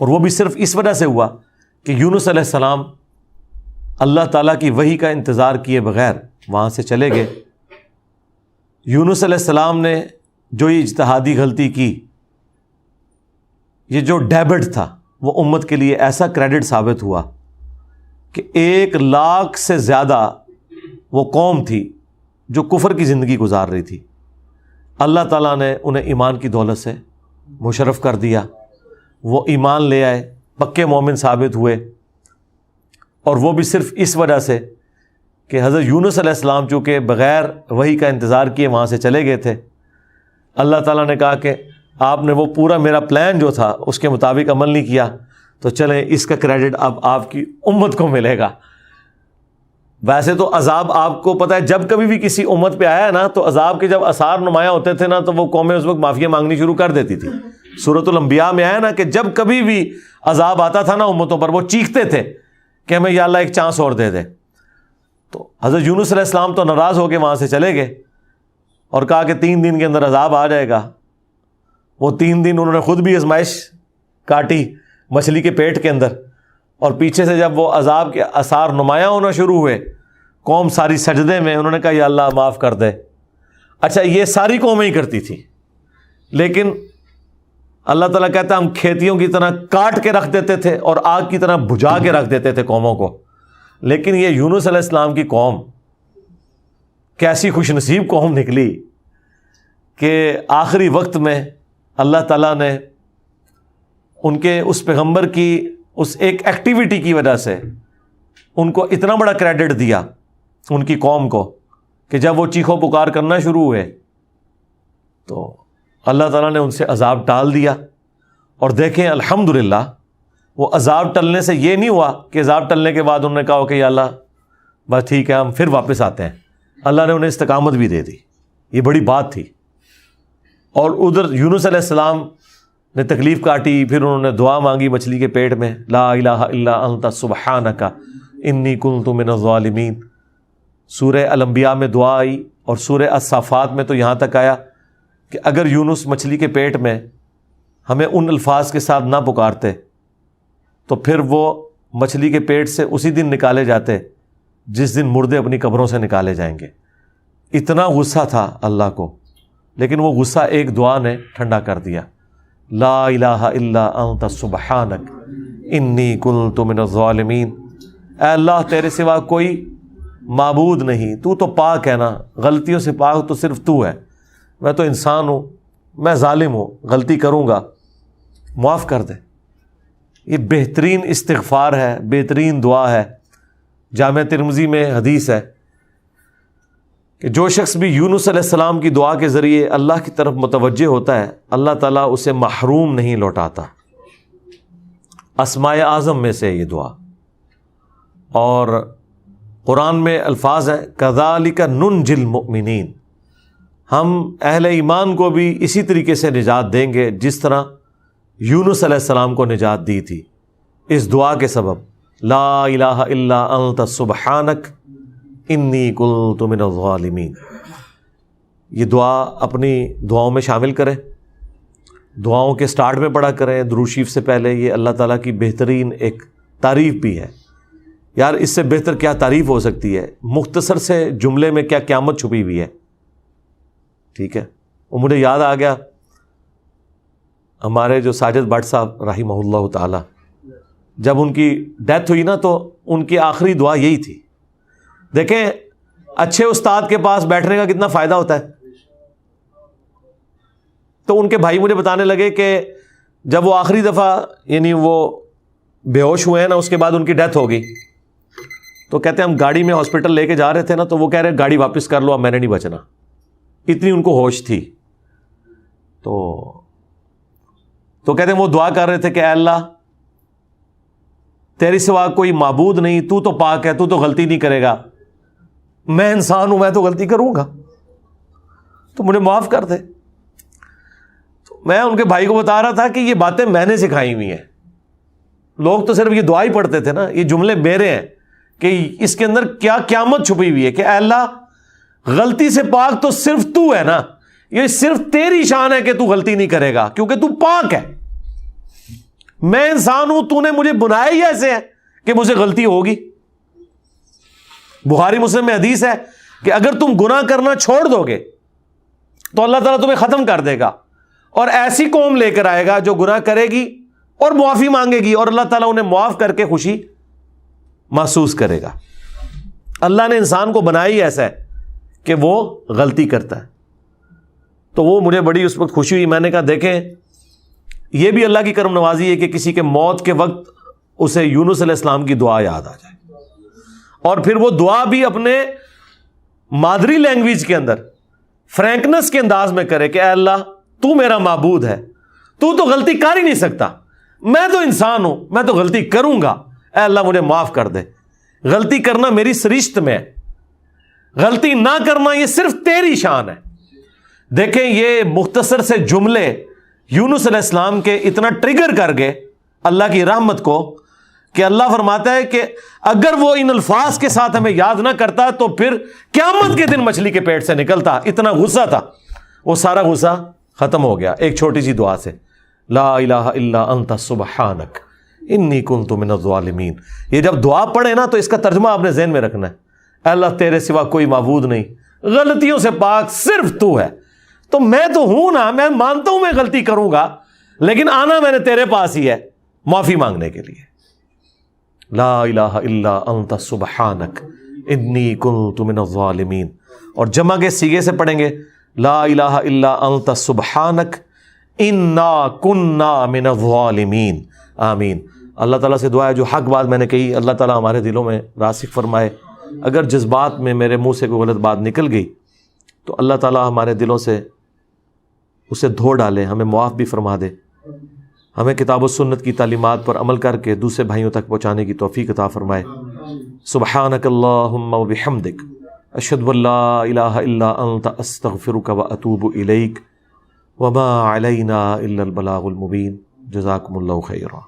Speaker 1: اور وہ بھی صرف اس وجہ سے ہوا کہ یونس علیہ السلام اللہ تعالیٰ کی وحی کا انتظار کیے بغیر وہاں سے چلے گئے. یونس علیہ السلام نے جو یہ اجتہادی غلطی کی، یہ جو ڈیبٹ تھا، وہ امت کے لیے ایسا کریڈٹ ثابت ہوا کہ 1,00,000 سے زیادہ وہ قوم تھی جو کفر کی زندگی گزار رہی تھی. اللہ تعالیٰ نے انہیں ایمان کی دولت سے مشرف کر دیا. وہ ایمان لے آئے، پکے مومن ثابت ہوئے. اور وہ بھی صرف اس وجہ سے کہ حضرت یونس علیہ السلام چونکہ بغیر وحی کا انتظار کیے وہاں سے چلے گئے تھے. اللہ تعالیٰ نے کہا کہ آپ نے وہ پورا میرا پلان جو تھا اس کے مطابق عمل نہیں کیا، تو چلیں اس کا کریڈٹ اب آپ کی امت کو ملے گا. ویسے تو عذاب آپ کو پتہ ہے جب کبھی بھی کسی امت پہ آیا نا تو عذاب کے جب آثار نمایاں ہوتے تھے نا تو وہ قومیں اس وقت معافی مانگنی شروع کر دیتی تھی. سورۃ الانبیاء میں آیا نا کہ جب کبھی بھی عذاب آتا تھا نا امتوں پر وہ چیختے تھے کہ ہمیں یا اللہ ایک چانس اور دے دے. تو حضرت یونس علیہ السلام تو ناراض ہو کے وہاں سے چلے گئے اور کہا کہ 3 دن کے اندر عذاب آ جائے گا. وہ 3 دن انہوں نے خود بھی آزمائش کاٹی مچھلی کے پیٹ کے اندر، اور پیچھے سے جب وہ عذاب کے آثار نمایاں ہونا شروع ہوئے قوم ساری سجدے میں، انہوں نے کہا یا اللہ معاف کر دے. اچھا یہ ساری قومیں ہی کرتی تھی، لیکن اللہ تعالیٰ کہتا ہے ہم کھیتیوں کی طرح کاٹ کے رکھ دیتے تھے اور آگ کی طرح بجھا کے رکھ دیتے تھے قوموں کو. لیکن یہ یونس علیہ السلام کی قوم کیسی خوش نصیب قوم نکلی کہ آخری وقت میں اللہ تعالیٰ نے ان کے اس پیغمبر کی اس ایک ایکٹیویٹی کی وجہ سے ان کو اتنا بڑا کریڈٹ دیا ان کی قوم کو کہ جب وہ چیخو پکار کرنا شروع ہوئے تو اللہ تعالیٰ نے ان سے عذاب ٹال دیا. اور دیکھیں الحمدللہ وہ عذاب ٹلنے سے یہ نہیں ہوا کہ عذاب ٹلنے کے بعد انہوں نے کہا کہ یا اللہ بس ٹھیک ہے ہم پھر واپس آتے ہیں. اللہ نے انہیں استقامت بھی دے دی. یہ بڑی بات تھی. اور ادھر یونس علیہ السلام نے تکلیف کاٹی، پھر انہوں نے دعا مانگی مچھلی کے پیٹ میں، لا الہ الا انت سبحانک انی کنت من الظالمین. سورہ الانبیاء میں دعا آئی اور سورہ الصافات میں تو یہاں تک آیا کہ اگر یونس مچھلی کے پیٹ میں ہمیں ان الفاظ کے ساتھ نہ پکارتے تو پھر وہ مچھلی کے پیٹ سے اسی دن نکالے جاتے جس دن مردے اپنی قبروں سے نکالے جائیں گے. اتنا غصہ تھا اللہ کو، لیکن وہ غصہ ایک دعا نے ٹھنڈا کر دیا. لا الہ الا انت سبحانک انی کنت من الظالمین. اے اللہ تیرے سوا کوئی معبود نہیں، تو تو پاک ہے نا، غلطیوں سے پاک تو صرف تو ہے. میں تو انسان ہوں، میں ظالم ہوں، غلطی کروں گا، معاف کر دے. یہ بہترین استغفار ہے، بہترین دعا ہے. جامع ترمذی میں حدیث ہے کہ جو شخص بھی یونس علیہ السلام کی دعا کے ذریعے اللہ کی طرف متوجہ ہوتا ہے اللہ تعالیٰ اسے محروم نہیں لوٹاتا. اسماء اعظم میں سے یہ دعا. اور قرآن میں الفاظ ہیں کذالک ننجی المؤمنین، ہم اہل ایمان کو بھی اسی طریقے سے نجات دیں گے جس طرح یونس علیہ السلام کو نجات دی تھی اس دعا کے سبب. لا الہ الا انت سبحانک انی کنت من الظالمین. یہ دعا اپنی دعاؤں میں شامل کریں، دعاؤں کے سٹارٹ میں پڑھا کریں درود شریف سے پہلے. یہ اللہ تعالیٰ کی بہترین ایک تعریف بھی ہے یار اس سے بہتر کیا تعریف ہو سکتی ہے؟ مختصر سے جملے میں کیا قیامت چھپی ہوئی ہے. ٹھیک ہے. وہ مجھے یاد آ گیا ہمارے جو ساجد بٹ صاحب رحمہ اللہ تعالی، جب ان کی ڈیتھ ہوئی نا تو ان کی آخری دعا یہی تھی. دیکھیں اچھے استاد کے پاس بیٹھنے کا کتنا فائدہ ہوتا ہے. تو ان کے بھائی مجھے بتانے لگے کہ جب وہ آخری دفعہ یعنی وہ بے ہوش ہوئے ہیں نا، اس کے بعد ان کی ڈیتھ ہو گئی، تو کہتے ہیں ہم گاڑی میں ہاسپٹل لے کے جا رہے تھے نا، تو وہ کہہ رہے گاڑی واپس کر لو، اب میں نے نہیں بچنا. اتنی ان کو ہوش تھی. تو کہتے ہیں وہ دعا کر رہے تھے کہ اے اللہ تیری سوا کوئی معبود نہیں، تو تو پاک ہے، تو تو غلطی نہیں کرے گا، میں انسان ہوں، میں تو غلطی کروں گا، تو مجھے معاف کر دے. تو میں ان کے بھائی کو بتا رہا تھا کہ یہ باتیں میں نے سکھائی ہوئی ہیں. لوگ تو صرف یہ دعا ہی پڑھتے تھے نا، یہ جملے میرے ہیں کہ اس کے اندر کیا قیامت چھپی ہوئی ہے کہ اے اللہ غلطی سے پاک تو صرف تو ہے نا، یہ صرف تیری شان ہے کہ تو غلطی نہیں کرے گا کیونکہ تو پاک ہے. میں انسان ہوں، تو نے مجھے بنایا ہی ایسے ہے کہ مجھے غلطی ہوگی. بخاری مسلم میں حدیث ہے کہ اگر تم گناہ کرنا چھوڑ دو گے تو اللہ تعالیٰ تمہیں ختم کر دے گا اور ایسی قوم لے کر آئے گا جو گناہ کرے گی اور معافی مانگے گی، اور اللہ تعالیٰ انہیں معاف کر کے خوشی محسوس کرے گا. اللہ نے انسان کو بنایا ہی ایسا ہے کہ وہ غلطی کرتا ہے. تو وہ مجھے بڑی اس وقت خوشی ہوئی. میں نے کہا دیکھیں یہ بھی اللہ کی کرم نوازی ہے کہ کسی کے موت کے وقت اسے یونس علیہ السلام کی دعا یاد آ جائے، اور پھر وہ دعا بھی اپنے مادری لینگویج کے اندر فرینکنس کے انداز میں کرے کہ اے اللہ تو میرا معبود ہے، تو غلطی کر ہی نہیں سکتا، میں تو انسان ہوں، میں تو غلطی کروں گا، اے اللہ مجھے معاف کر دے. غلطی کرنا میری سرشت میں ہے، غلطی نہ کرنا یہ صرف تیری شان ہے. دیکھیں یہ مختصر سے جملے یونس علیہ السلام کے اتنا ٹریگر کر گئے اللہ کی رحمت کو کہ اللہ فرماتا ہے کہ اگر وہ ان الفاظ کے ساتھ ہمیں یاد نہ کرتا تو پھر قیامت کے دن مچھلی کے پیٹ سے نکلتا. اتنا غصہ تھا، وہ سارا غصہ ختم ہو گیا ایک چھوٹی سی دعا سے، لا الہ الا انت سبحانک انی کنت من الظالمین. یہ جب دعا پڑھے نا تو اس کا ترجمہ آپ نے ذہن میں رکھنا ہے، اے اللہ تیرے سوا کوئی معبود نہیں، غلطیوں سے پاک صرف تو ہے. تو میں تو ہوں نا، میں مانتا ہوں میں غلطی کروں گا، لیکن آنا میں نے تیرے پاس ہی ہے معافی مانگنے کے لیے. لا الہ الا انت سبحانک انی کنت من الظالمین. اور جمع کے سیغے سے پڑھیں گے لا الہ الا انت سبحانک انا کننا من الظالمین. آمین. اللہ تعالیٰ سے دعا ہے جو حق بات میں نے کہی اللہ تعالیٰ ہمارے دلوں میں راسخ فرمائے. اگر جذبات میں میرے منہ سے کوئی غلط بات نکل گئی تو اللہ تعالیٰ ہمارے دلوں سے اسے دھو ڈالے، ہمیں معاف بھی فرما دے، ہمیں کتاب و سنت کی تعلیمات پر عمل کر کے دوسرے بھائیوں تک پہنچانے کی توفیق عطا فرمائے. سبحانک اللہم و بحمدک اشہد ان لا الہ الا انت استغفرک و اتوب الیک وما علینا الا البلاغ المبین. جزاکم اللہ خیرا.